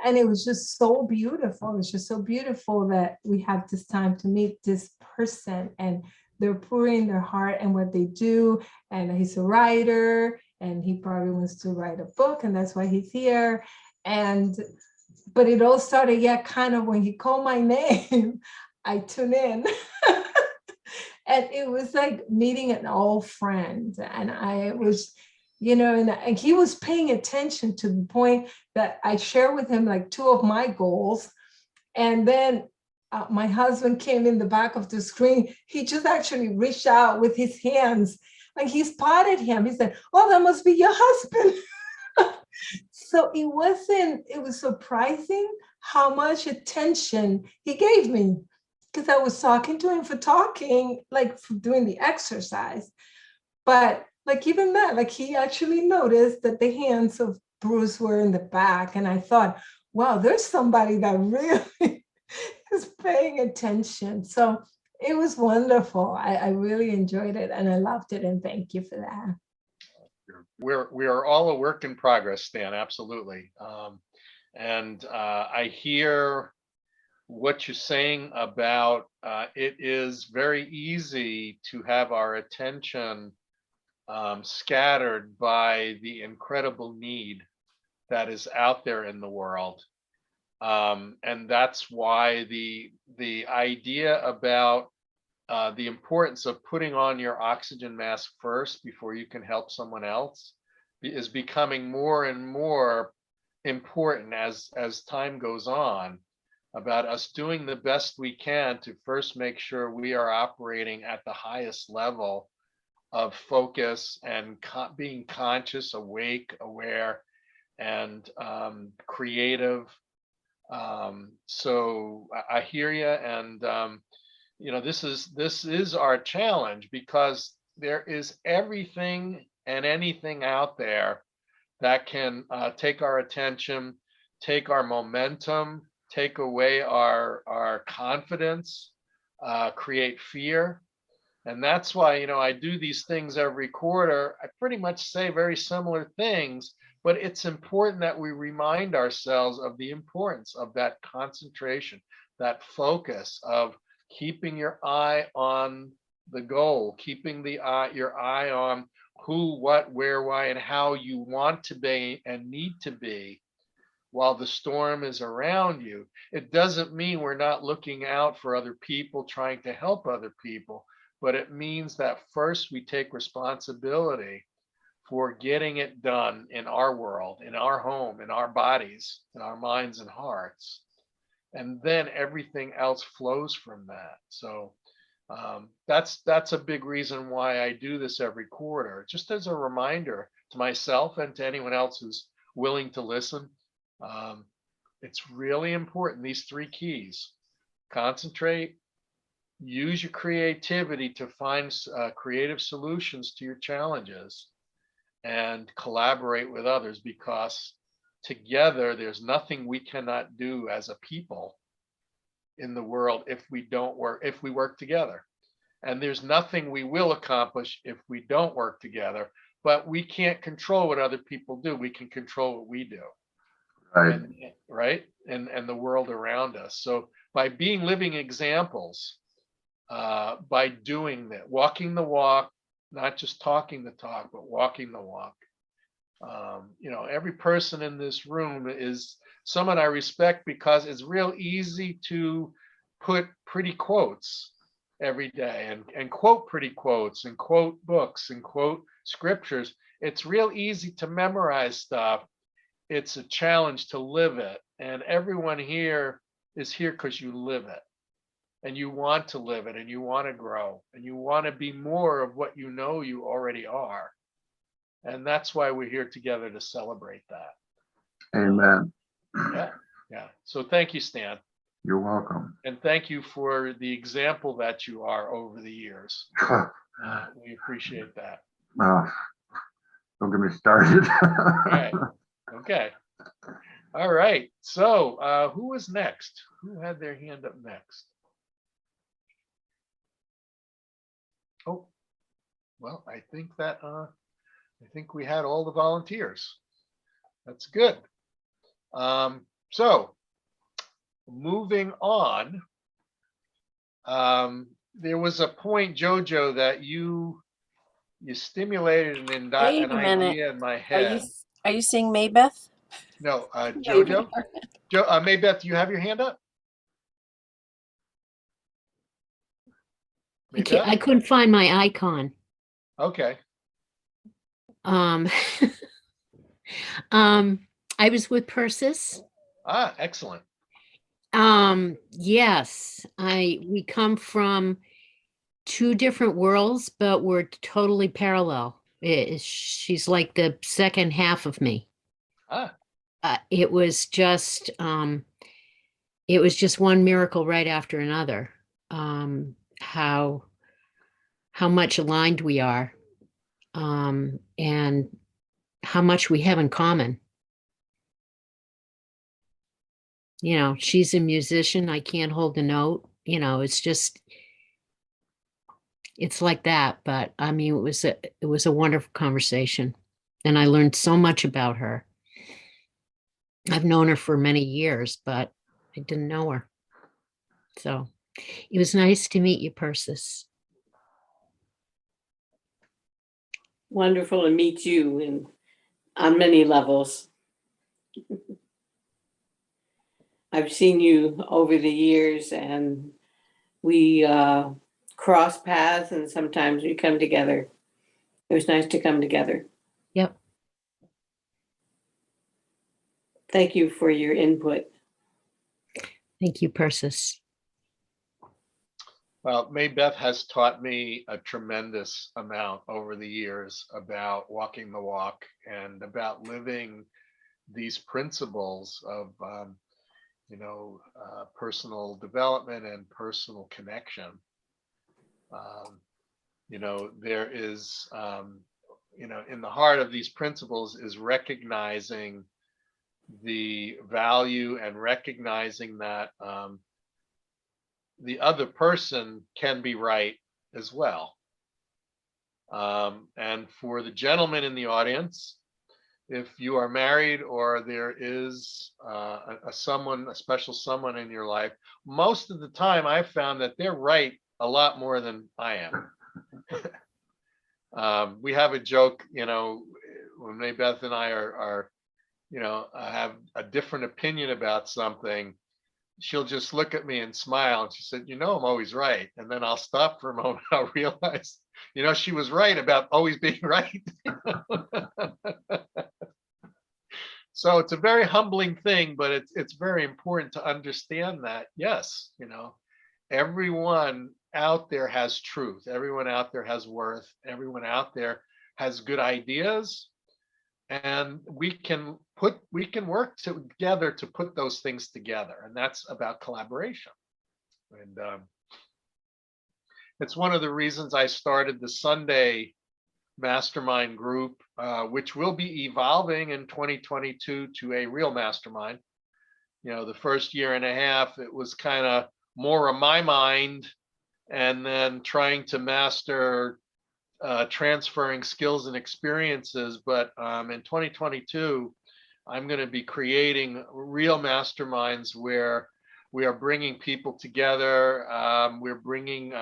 Speaker 11: And it was just so beautiful. It was just so beautiful that we had this time to meet this person, and they're pouring their heart and what they do. And he's a writer, and he probably wants to write a book, and that's why he's here. But it all started, kind of when he called my name. I tune in. And it was like meeting an old friend. And I was, and he was paying attention to the point that I shared with him like two of my goals. And then my husband came in the back of the screen. He just actually reached out with his hands, like he spotted him. He said, "Oh, that must be your husband." So it was surprising how much attention he gave me, because I was talking to him for talking, like for doing the exercise. But like even that, like he actually noticed that the hands of Bruce were in the back. And I thought, wow, there's somebody that really is paying attention. So it was wonderful. I really enjoyed it and I loved it. And thank you for that.
Speaker 1: We are all a work in progress, Stan, absolutely. And I hear what you're saying about it is very easy to have our attention scattered by the incredible need that is out there in the world. And that's why the idea about the importance of putting on your oxygen mask first before you can help someone else is becoming more and more important as time goes on, about us doing the best we can to first make sure we are operating at the highest level of focus and being conscious, awake, aware, and creative. So I hear you, and this is our challenge, because there is everything and anything out there that can take our attention, take our momentum, take away our confidence, create fear. And that's why, I do these things every quarter. I pretty much say very similar things, but it's important that we remind ourselves of the importance of that concentration, that focus of keeping your eye on the goal, keeping your eye on who, what, where, why, and how you want to be and need to be while the storm is around you. It doesn't mean we're not looking out for other people, trying to help other people, but it means that first we take responsibility for getting it done in our world, in our home, in our bodies, in our minds and hearts. And then everything else flows from that. So that's a big reason why I do this every quarter, just as a reminder to myself and to anyone else who's willing to listen. It's really important, these three keys: concentrate, use your creativity to find creative solutions to your challenges, and collaborate with others, because together there's nothing we cannot do as a people in the world if we work together. And there's nothing we will accomplish if we don't work together. But we can't control what other people do. We can control what we do.
Speaker 12: Right.
Speaker 1: Right? And the world around us. So by being living examples, by doing that, walking the walk, not just talking the talk, but walking the walk. Every person in this room is someone I respect, because it's real easy to put pretty quotes every day and quote pretty quotes and quote books and quote scriptures. It's real easy to memorize stuff. It's a challenge to live it. And everyone here is here because you live it. And you want to live it, and you want to grow, and you want to be more of what you already are. And that's why we're here together, to celebrate that.
Speaker 12: Amen.
Speaker 1: Yeah. So thank you, Stan.
Speaker 12: You're welcome.
Speaker 1: And thank you for the example that you are over the years. We appreciate that.
Speaker 12: Don't get me started.
Speaker 1: Right. Okay. All right. So who was next? Who had their hand up next? Oh, well, I think we had all the volunteers. That's good. So moving on, there was a point, Jojo, that you stimulated an
Speaker 3: Wait a minute.
Speaker 1: idea in my
Speaker 3: Are
Speaker 1: head.
Speaker 3: you seeing Maybeth?
Speaker 1: No, Jojo. Maybeth, do you have your hand up? Maybeth?
Speaker 13: couldn't find my icon.
Speaker 1: Okay.
Speaker 13: Um, I was with Persis.
Speaker 1: Ah, excellent.
Speaker 13: Yes, we come from two different worlds, but we're totally parallel. She's like the second half of me.
Speaker 1: Ah,
Speaker 13: It was just one miracle right after another. How much aligned we are, and how much we have in common. You know, she's a musician. I can't hold a note. You know, it's like that. But I mean, it was a wonderful conversation, and I learned so much about her. I've known her for many years, but I didn't know her. So it was nice to meet you, Persis.
Speaker 10: Wonderful to meet you on many levels. I've seen you over the years, and we cross paths, and sometimes we come together. It was nice to come together.
Speaker 13: Yep.
Speaker 10: Thank you for your input.
Speaker 13: Thank you, Persis.
Speaker 1: Well, Maybeth has taught me a tremendous amount over the years about walking the walk and about living these principles of, personal development and personal connection. There is, in the heart of these principles is recognizing the value and recognizing that the other person can be right as well. And for the gentleman in the audience, if you are married or there is a special someone in your life, most of the time I've found that they're right a lot more than I am. We have a joke, when Maybeth and I have a different opinion about something, she'll just look at me and smile. And she said, I'm always right. And then I'll stop for a moment. I'll realize, she was right about always being right. So it's a very humbling thing, but it's very important to understand that, yes, everyone out there has truth. Everyone out there has worth. Everyone out there has good ideas. And we can work together to put those things together. And that's about collaboration. And it's one of the reasons I started the Sunday mastermind group, which will be evolving in 2022 to a real mastermind. The first year and a half, it was kind of more of my mind, and then trying to master transferring skills and experiences. But in 2022, I'm going to be creating real masterminds where we are bringing people together. We're bringing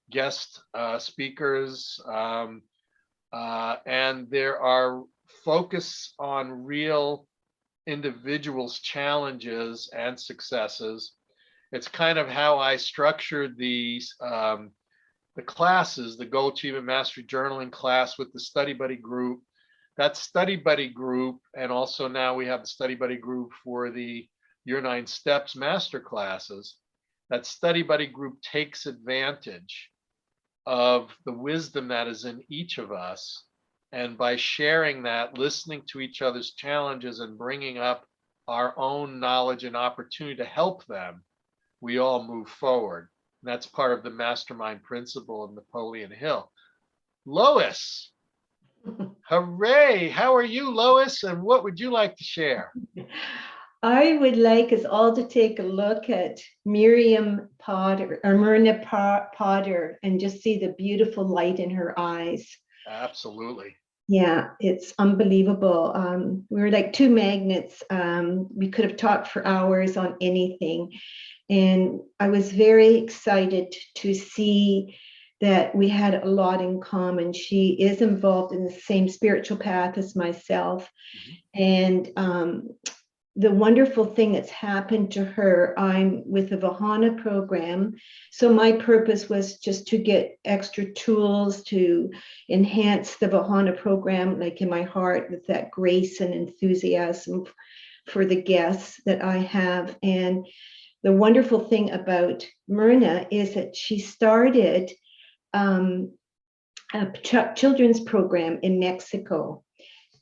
Speaker 1: guest speakers, and there are focus on real individuals' challenges and successes. It's kind of how I structured these the classes, the Goal Achievement Mastery Journaling class with the Study Buddy group. That Study Buddy group, and also now we have the Study Buddy group for the Your 9 Steps Master classes. That Study Buddy group takes advantage of the wisdom that is in each of us. And by sharing that, listening to each other's challenges and bringing up our own knowledge and opportunity to help them, we all move forward. And that's part of the mastermind principle of Napoleon Hill. Lois, hooray. How are you, Lois? And what would you like to share?
Speaker 14: I would like us all to take a look at Miriam Potter or Myrna Potter and just see the beautiful light in her eyes.
Speaker 1: Absolutely.
Speaker 14: Yeah, it's unbelievable. We were like two magnets. We could have talked for hours on anything. And I was very excited to see that we had a lot in common. She is involved in the same spiritual path as myself. And the wonderful thing that's happened to her, I'm with the Vahana program. So my purpose was just to get extra tools to enhance the Vahana program, like in my heart, with that grace and enthusiasm for the guests that I have. And the wonderful thing about Myrna is that she started a children's program in Mexico.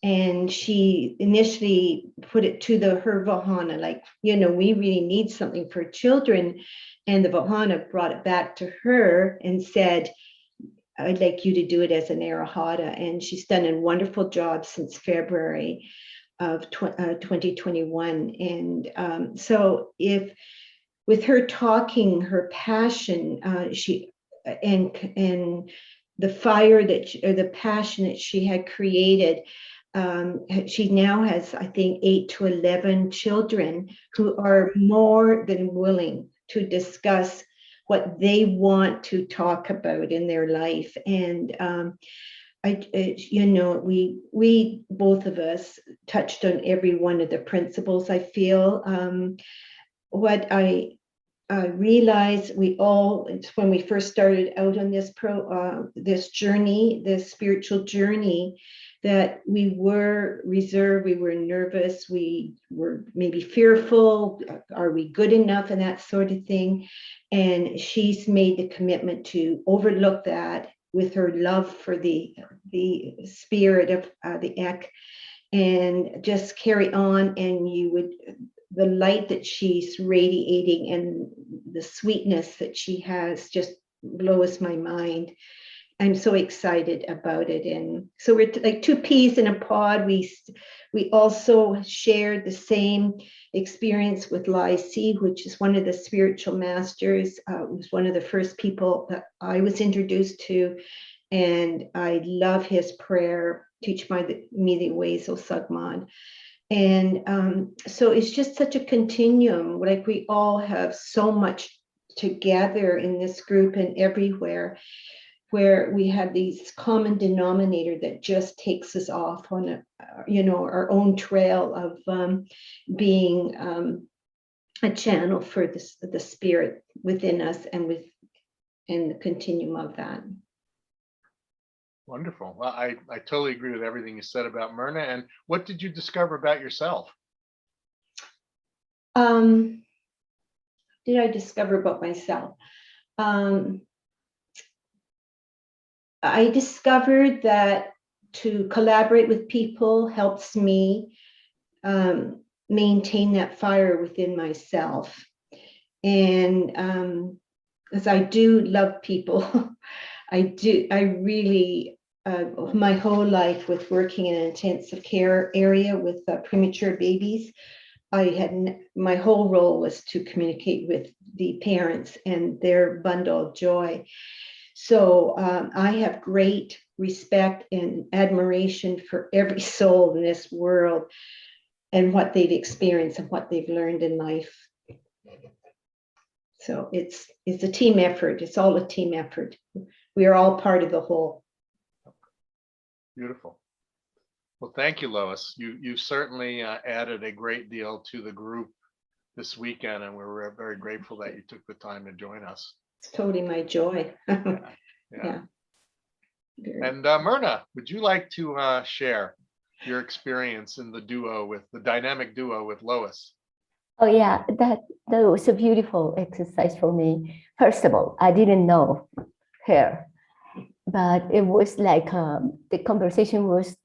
Speaker 14: And she initially put it to her Vahana, like, we really need something for children. And the Vahana brought it back to her and said, I'd like you to do it as an Arahata. And she's done a wonderful job since February of 2021. And so with her talking, her passion, and the fire or the passion that she had created, she now has, I think, 8 to 11 children who are more than willing to discuss what they want to talk about in their life. And we both of us touched on every one of the principles. I feel what I realized when we first started out on this journey, this spiritual journey, that we were reserved, we were nervous, we were maybe fearful, are we good enough, and that sort of thing. And she's made the commitment to overlook that with her love for the spirit of the Ek, and just carry on. And the light that she's radiating and the sweetness that she has just blows my mind. I'm so excited about it. And so we're like two peas in a pod. We also shared the same experience with Lai Si, which is one of the spiritual masters. It was one of the first people that I was introduced to. And I love his prayer, teach me the ways, O Sagman. And so it's just such a continuum. Like, we all have so much together in this group and everywhere, where we have these common denominator that just takes us off on our own trail of being a channel for the spirit within us and the continuum of that.
Speaker 1: Wonderful. Well, I totally agree with everything you said about Myrna. And what did you discover about yourself?
Speaker 14: Did I discover about myself? I discovered that to collaborate with people helps me maintain that fire within myself. And as I do love people, I really, my whole life with working in an intensive care area with premature babies, my whole role was to communicate with the parents and their bundle of joy. So I have great respect and admiration for every soul in this world and what they've experienced and what they've learned in life. So it's a team effort. It's all a team effort. We are all part of the whole.
Speaker 1: Beautiful. Well, thank you, Lois. You certainly added a great deal to the group this weekend, and we're very grateful that you took the time to join us.
Speaker 14: It's totally my joy.
Speaker 1: Yeah. And Myrna, would you like to share your experience in the dynamic duo with Lois?
Speaker 15: Oh yeah, that was a beautiful exercise for me. First of all, I didn't know her, but it was like the conversation was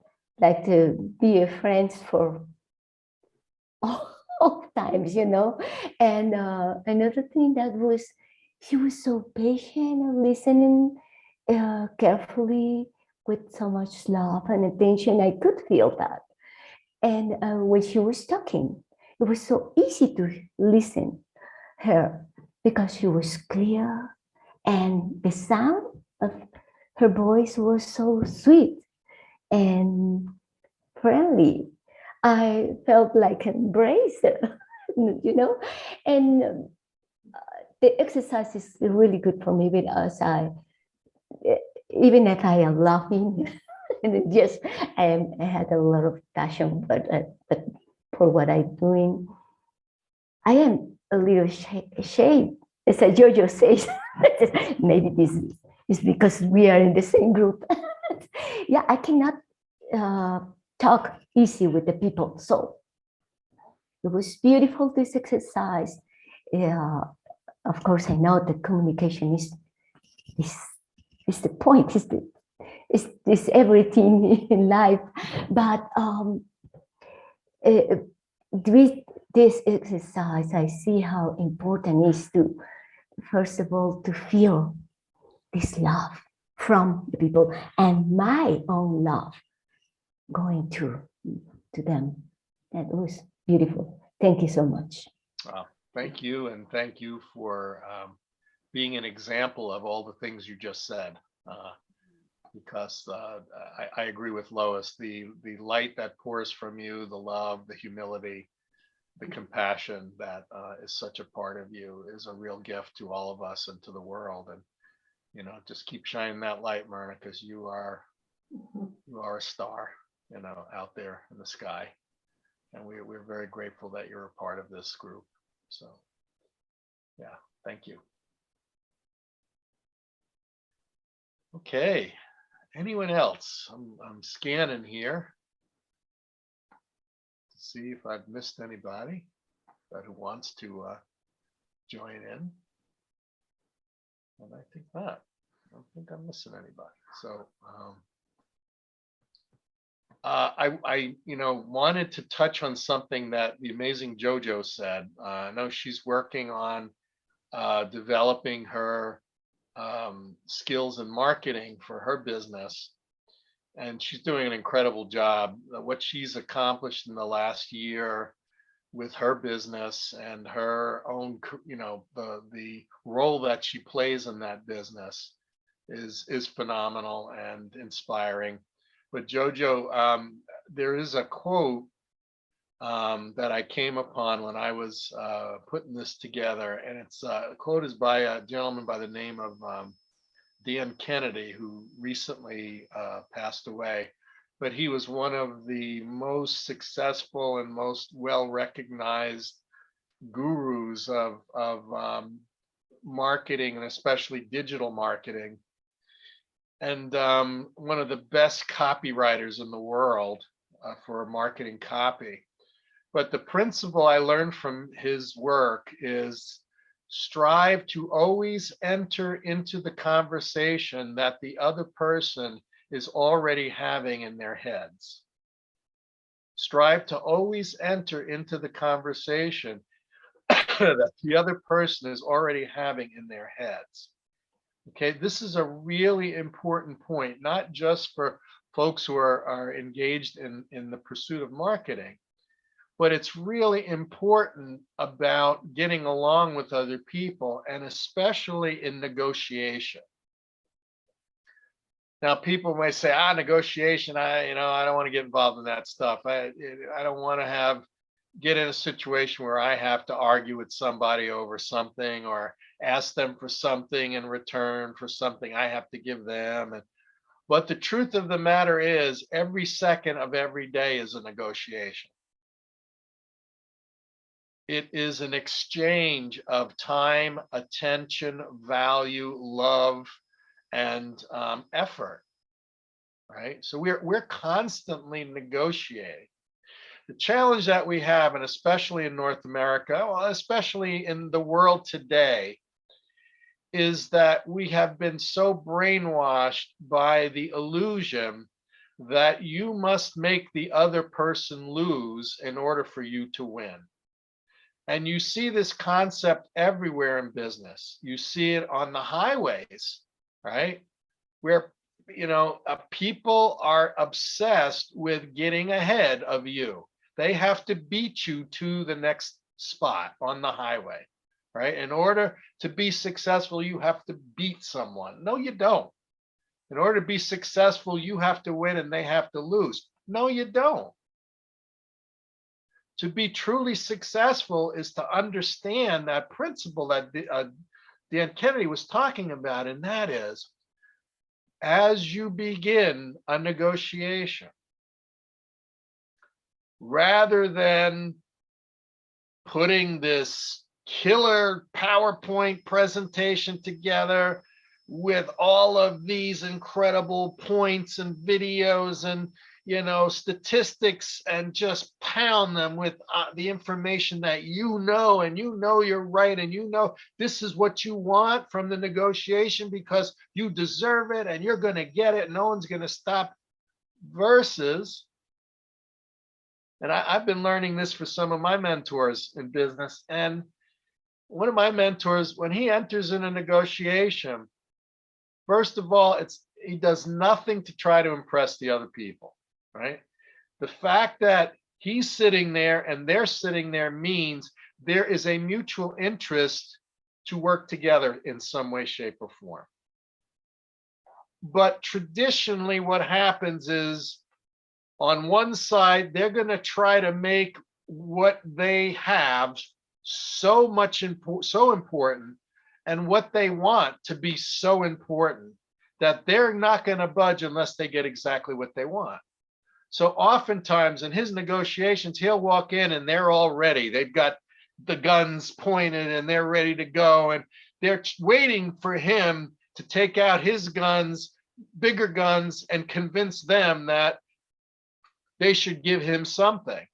Speaker 15: like to be a friends for all times, And another thing that was, she was so patient and listening carefully with so much love and attention. I could feel that. And when she was talking, it was so easy to listen her because she was clear and the sound of her voice was so sweet and friendly. I felt like embraced, and the exercise is really good for me because even if I am laughing and I had a lot of passion, but for what I'm doing. I am a little ashamed, as Jojo says. Maybe this is because we are in the same group. Yeah, I cannot talk easy with the people. So it was beautiful, this exercise. Of course, I know that communication is the point, is everything in life. But with this exercise, I see how important it is to, first of all, to feel this love from the people and my own love going to them. That was beautiful. Thank you so much.
Speaker 1: Well, thank you, and thank you for being an example of all the things you just said. Because I agree with Lois. The light that pours from you, the love, the humility, the compassion that is such a part of you is a real gift to all of us and to the world. And just keep shining that light, Myrna, because you are a star, out there in the sky. And we're very grateful that you're a part of this group. So, yeah, thank you. Okay, anyone else? I'm scanning here to see if I've missed anybody who wants to join in. And I think not. I don't think I'm missing anybody. So I wanted to touch on something that the amazing JoJo said. I know she's working on developing her skills in marketing for her business, and she's doing an incredible job. What she's accomplished in the last year with her business and her own, the role that she plays in that business is phenomenal and inspiring. But Jojo, there is a quote that I came upon when I was putting this together, and it's a quote is by a gentleman by the name of Dan Kennedy, who recently passed away. But he was one of the most successful and most well-recognized gurus of marketing, and especially digital marketing, and one of the best copywriters in the world for marketing copy. But the principle I learned from his work is strive to always enter into the conversation that the other person is already having in their heads. Strive to always enter into the conversation that the other person is already having in their heads. Okay, this is a really important point, not just for folks who are engaged in the pursuit of marketing, but it's really important about getting along with other people, and especially in negotiation. Now, people may say, negotiation, I don't want to get involved in that stuff. I don't want to get in a situation where I have to argue with somebody over something, or ask them for something in return for something I have to give them. But the truth of the matter is, every second of every day is a negotiation. It is an exchange of time, attention, value, love, and effort, right? So we're constantly negotiating. The challenge that we have, and especially in North America, well, especially in the world today, is that we have been so brainwashed by the illusion that you must make the other person lose in order for you to win. And you see this concept everywhere in business. You see it on the highways, right? Where, people are obsessed with getting ahead of you. They have to beat you to the next spot on the highway, right? In order to be successful, you have to beat someone. No, you don't. In order to be successful, you have to win and they have to lose. No, you don't. To be truly successful is to understand that principle that Dan Kennedy was talking about, and that is, as you begin a negotiation, rather than putting this killer PowerPoint presentation together with all of these incredible points and videos and statistics, and just pound them with the information that and you're right, and this is what you want from the negotiation because you deserve it and you're going to get it, no one's going to stop. Versus, and I've been learning this for some of my mentors in business, and one of my mentors, when he enters in a negotiation, first of all, he does nothing to try to impress the other people, right? The fact that he's sitting there and they're sitting there means there is a mutual interest to work together in some way, shape, or form. But traditionally, what happens is, on one side, they're going to try to make what they have so important, and what they want to be so important, that they're not going to budge unless they get exactly what they want. So oftentimes in his negotiations, he'll walk in and they're all ready. They've got the guns pointed and they're ready to go, and they're waiting for him to take out his guns, bigger guns, and convince them that they should give him something.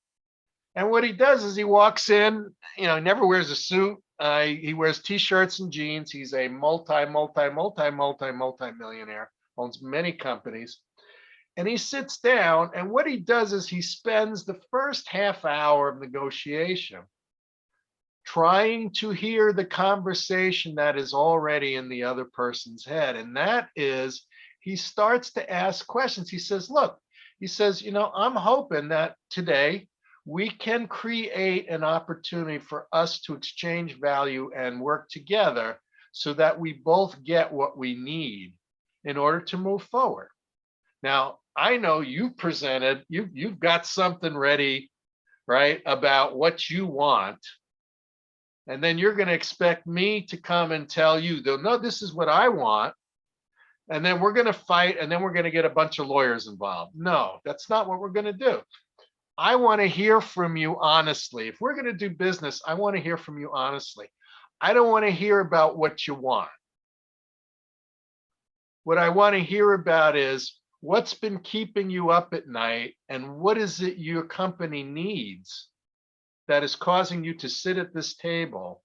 Speaker 1: And what he does is he walks in, he never wears a suit. He wears t-shirts and jeans. He's a multi-millionaire, owns many companies. And he sits down, and what he does is he spends the first half hour of negotiation trying to hear the conversation that is already in the other person's head. And that is, he starts to ask questions. He says, look, I'm hoping that today we can create an opportunity for us to exchange value and work together so that we both get what we need in order to move forward. Now, I know you've got something ready, right, about what you want. And then you're going to expect me to come and tell you, no, this is what I want. And then we're going to fight, and then we're going to get a bunch of lawyers involved. No, that's not what we're going to do. I want to hear from you honestly. If we're going to do business, I want to hear from you honestly. I don't want to hear about what you want. What I want to hear about is what's been keeping you up at night, and what is it your company needs that is causing you to sit at this table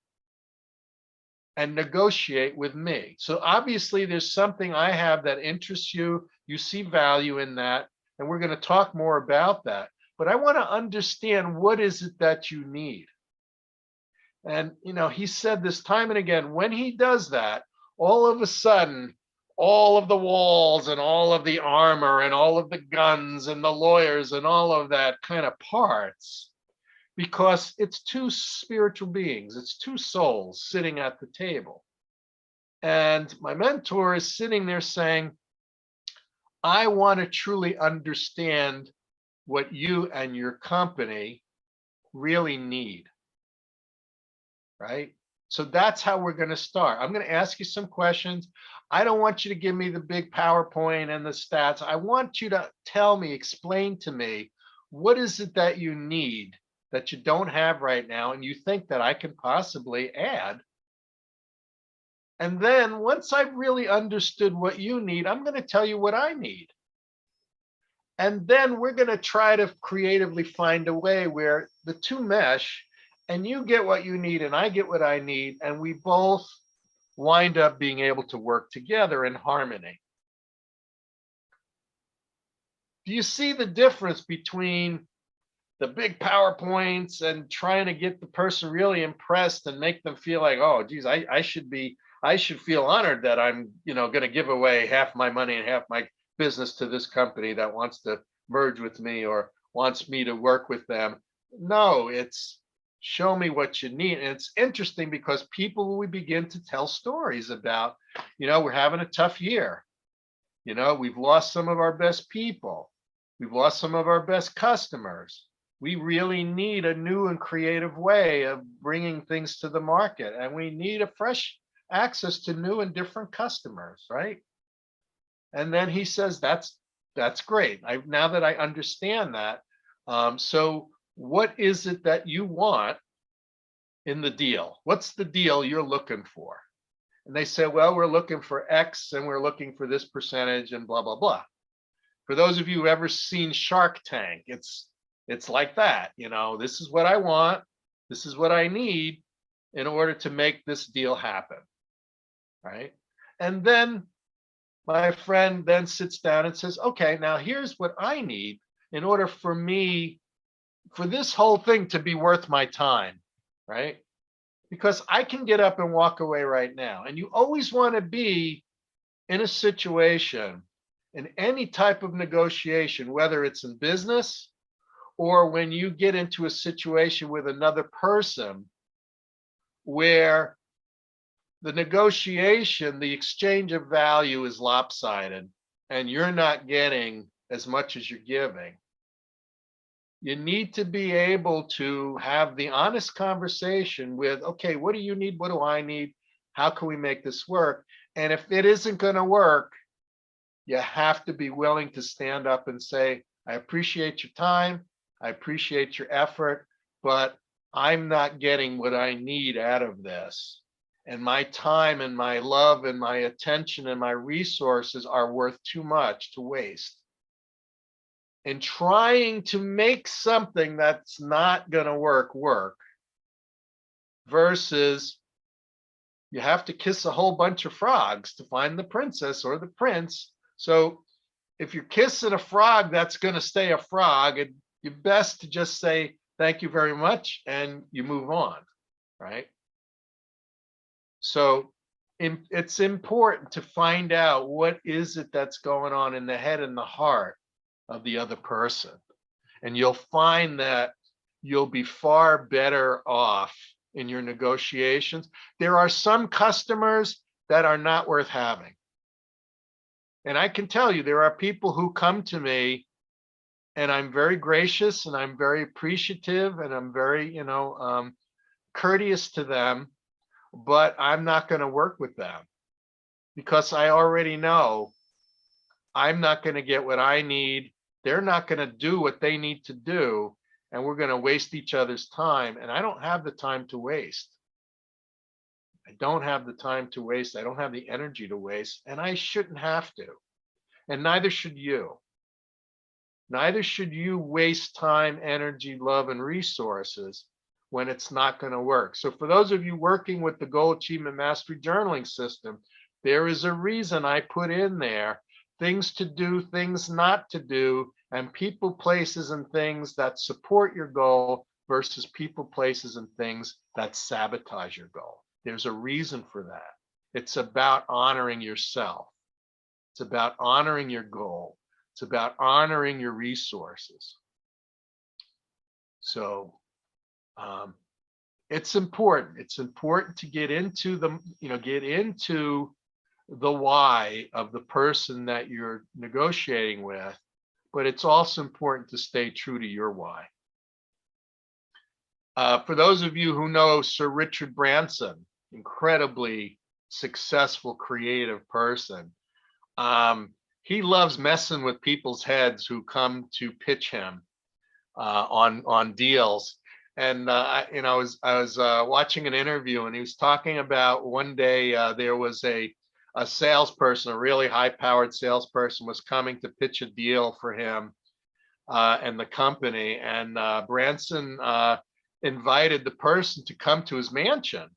Speaker 1: and negotiate with me. So obviously there's something I have that interests you. You see value in that, and we're going to talk more about that. But I want to understand, what is it that you need? And, he said this time and again, when he does that, all of a sudden, all of the walls and all of the armor and all of the guns and the lawyers and all of that kind of parts, because it's two spiritual beings, it's two souls sitting at the table. And my mentor is sitting there saying, I want to truly understand what you and your company really need, right? So that's how we're going to start. I'm going to ask you some questions. I don't want you to give me the big PowerPoint and the stats. I want you to explain to me, what is it that you need that you don't have right now and you think that I can possibly add? And then once I've really understood what you need, I'm going to tell you what I need. And then we're going to try to creatively find a way where the two mesh, and you get what you need and I get what I need, and we both wind up being able to work together in harmony. Do you see the difference between the big PowerPoints and trying to get the person really impressed and make them feel like, oh, geez, I should feel honored that I'm, going to give away half my money and half my business to this company that wants to merge with me or wants me to work with them. No, it's show me what you need. And it's interesting because we begin to tell stories about, we're having a tough year. We've lost some of our best people. We've lost some of our best customers. We really need a new and creative way of bringing things to the market. And we need a fresh access to new and different customers, right? And then he says, that's great. Now that I understand that, So what is it that you want in the deal? What's the deal you're looking for? And they say, well, we're looking for X and we're looking for this percentage and blah, blah, blah. For those of you who've ever seen Shark Tank, it's like that. You know, this is what I want. This is what I need in order to make this deal happen. Right. And then my friend then sits down and says, okay, now here's what I need in order for me, for this whole thing to be worth my time. Right. Because I can get up and walk away right now. And you always want to be in a situation, in any type of negotiation, whether it's in business or when you get into a situation with another person where the negotiation, the exchange of value is lopsided and you're not getting as much as you're giving. You need to be able to have the honest conversation with, okay, what do you need? What do I need? How can we make this work? And if it isn't going to work, you have to be willing to stand up and say, I appreciate your time. I appreciate your effort, but I'm not getting what I need out of this. And my time and my love and my attention and my resources are worth too much to waste. And trying to make something that's not going to work versus you have to kiss a whole bunch of frogs to find the princess or the prince. So if you're kissing a frog that's going to stay a frog, you're best to just say thank you very much and you move on, right? So it's important to find out what is it that's going on in the head and the heart of the other person. And you'll find that you'll be far better off in your negotiations. There are some customers that are not worth having. And I can tell you, there are people who come to me and I'm very gracious and I'm very appreciative and I'm very, courteous to them, but I'm not going to work with them because I already know I'm not going to get what I need. They're not going to do what they need to do, and we're going to waste each other's time. And I don't have the time to waste. I don't have the time to waste. I don't have the energy to waste, and I shouldn't have to. And neither should you. Neither should you waste time, energy, love, and resources when it's not going to work. So for those of you working with the Goal Achievement Mastery Journaling System, there is a reason I put in there things to do, things not to do, and people, places, and things that support your goal versus people, places, and things that sabotage your goal. There's a reason for that. It's about honoring yourself. It's about honoring your goal. It's about honoring your resources. So it's important. It's important to get into the why of the person that you're negotiating with, but it's also important to stay true to your why. For those of you who know Sir Richard Branson, incredibly successful, creative person, he loves messing with people's heads who come to pitch him on deals. And I was watching an interview, and he was talking about one day there was a salesperson, a really high-powered salesperson, was coming to pitch a deal for him and the company. And Branson invited the person to come to his mansion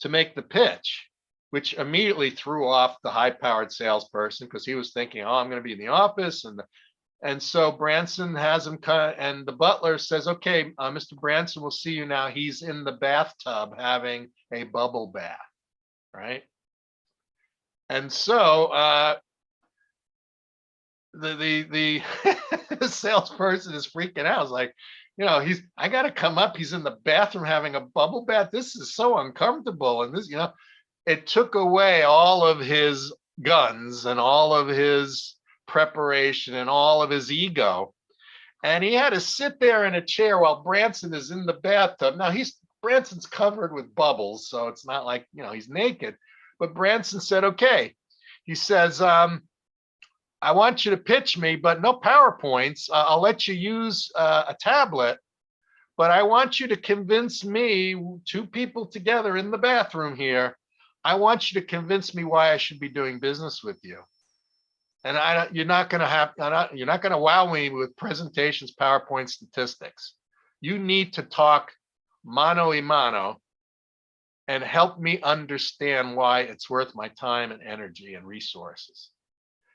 Speaker 1: to make the pitch, which immediately threw off the high-powered salesperson because he was thinking, oh, I'm going to be in the office. And so Branson has him come, and the butler says, okay, Mr. Branson, we'll see you now. He's in the bathtub having a bubble bath, right? And so the salesperson is freaking out. It's like, I got to come up. He's in the bathroom having a bubble bath. This is so uncomfortable. And this, it took away all of his guns and all of his preparation and all of his ego. And he had to sit there in a chair while Branson is in the bathtub. Now Branson's covered with bubbles, so it's not like, he's naked. But Branson said, okay. He says, I want you to pitch me, but no PowerPoints. I'll let you use a tablet, but I want you to convince me, two people together in the bathroom here. I want you to convince me why I should be doing business with you. And you're not going to wow me with presentations, PowerPoint statistics. You need to talk mano a mano and help me understand why it's worth my time and energy and resources.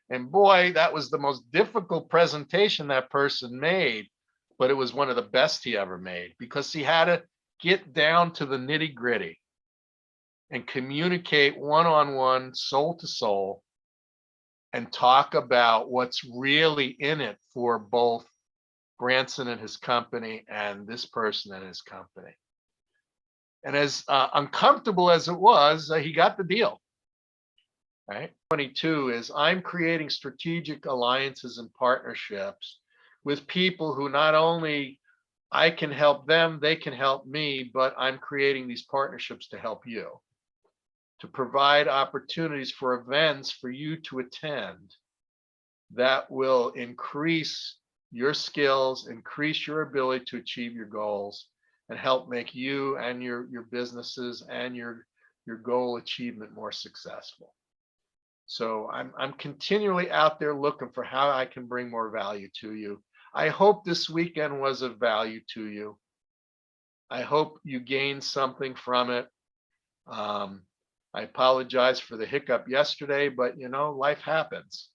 Speaker 1: And boy, that was the most difficult presentation that person made, but it was one of the best he ever made because he had to get down to the nitty gritty and communicate one-on-one, soul to soul, and talk about what's really in it for both Branson and his company and this person and his company. And as uncomfortable as it was, he got the deal. Right? 22 is I'm creating strategic alliances and partnerships with people who not only I can help them, they can help me, but I'm creating these partnerships to help you, to provide opportunities for events for you to attend that will increase your skills, increase your ability to achieve your goals, and help make you and your businesses and your goal achievement more successful. So I'm continually out there looking for how I can bring more value to you. I hope this weekend was of value to you. I hope you gained something from it. I apologize for the hiccup yesterday, but life happens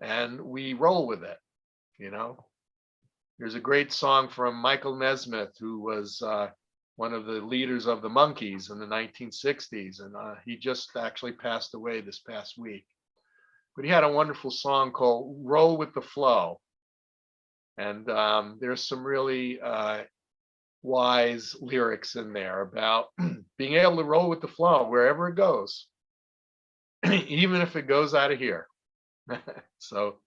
Speaker 1: and we roll with it. There's a great song from Michael Nesmith, who was one of the leaders of the Monkees in the 1960s. And he just actually passed away this past week. But he had a wonderful song called Roll with the Flow. And there's some really wise lyrics in there about being able to roll with the flow wherever it goes, even if it goes out of here. So,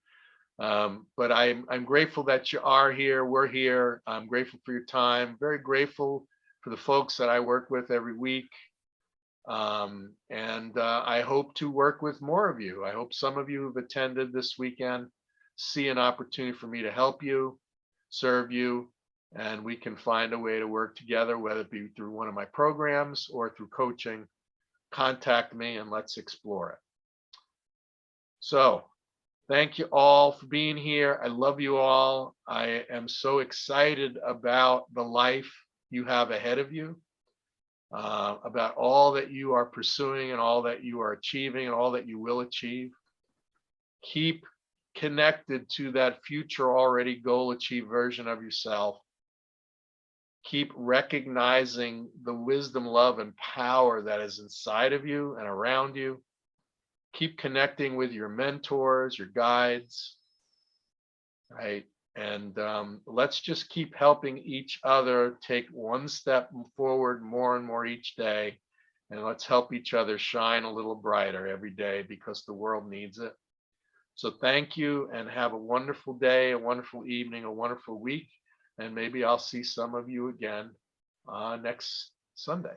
Speaker 1: but I'm grateful that you are here. We're here. I'm grateful for your time. Very grateful for the folks that I work with every week. And I hope to work with more of you. I hope some of you who've attended this weekend see an opportunity for me to help you, serve you, and we can find a way to work together, whether it be through one of my programs or through coaching. Contact me and let's explore it. So thank you all for being here. I love you all. I am so excited about the life you have ahead of you, about all that you are pursuing and all that you are achieving and all that you will achieve. Keep connected to that future already goal achieved version of yourself. Keep recognizing the wisdom, love, and power that is inside of you and around you. Keep connecting with your mentors, your guides, right? And let's just keep helping each other take one step forward more and more each day. And let's help each other shine a little brighter every day because the world needs it. So thank you and have a wonderful day, a wonderful evening, a wonderful week. And maybe I'll see some of you again next Sunday.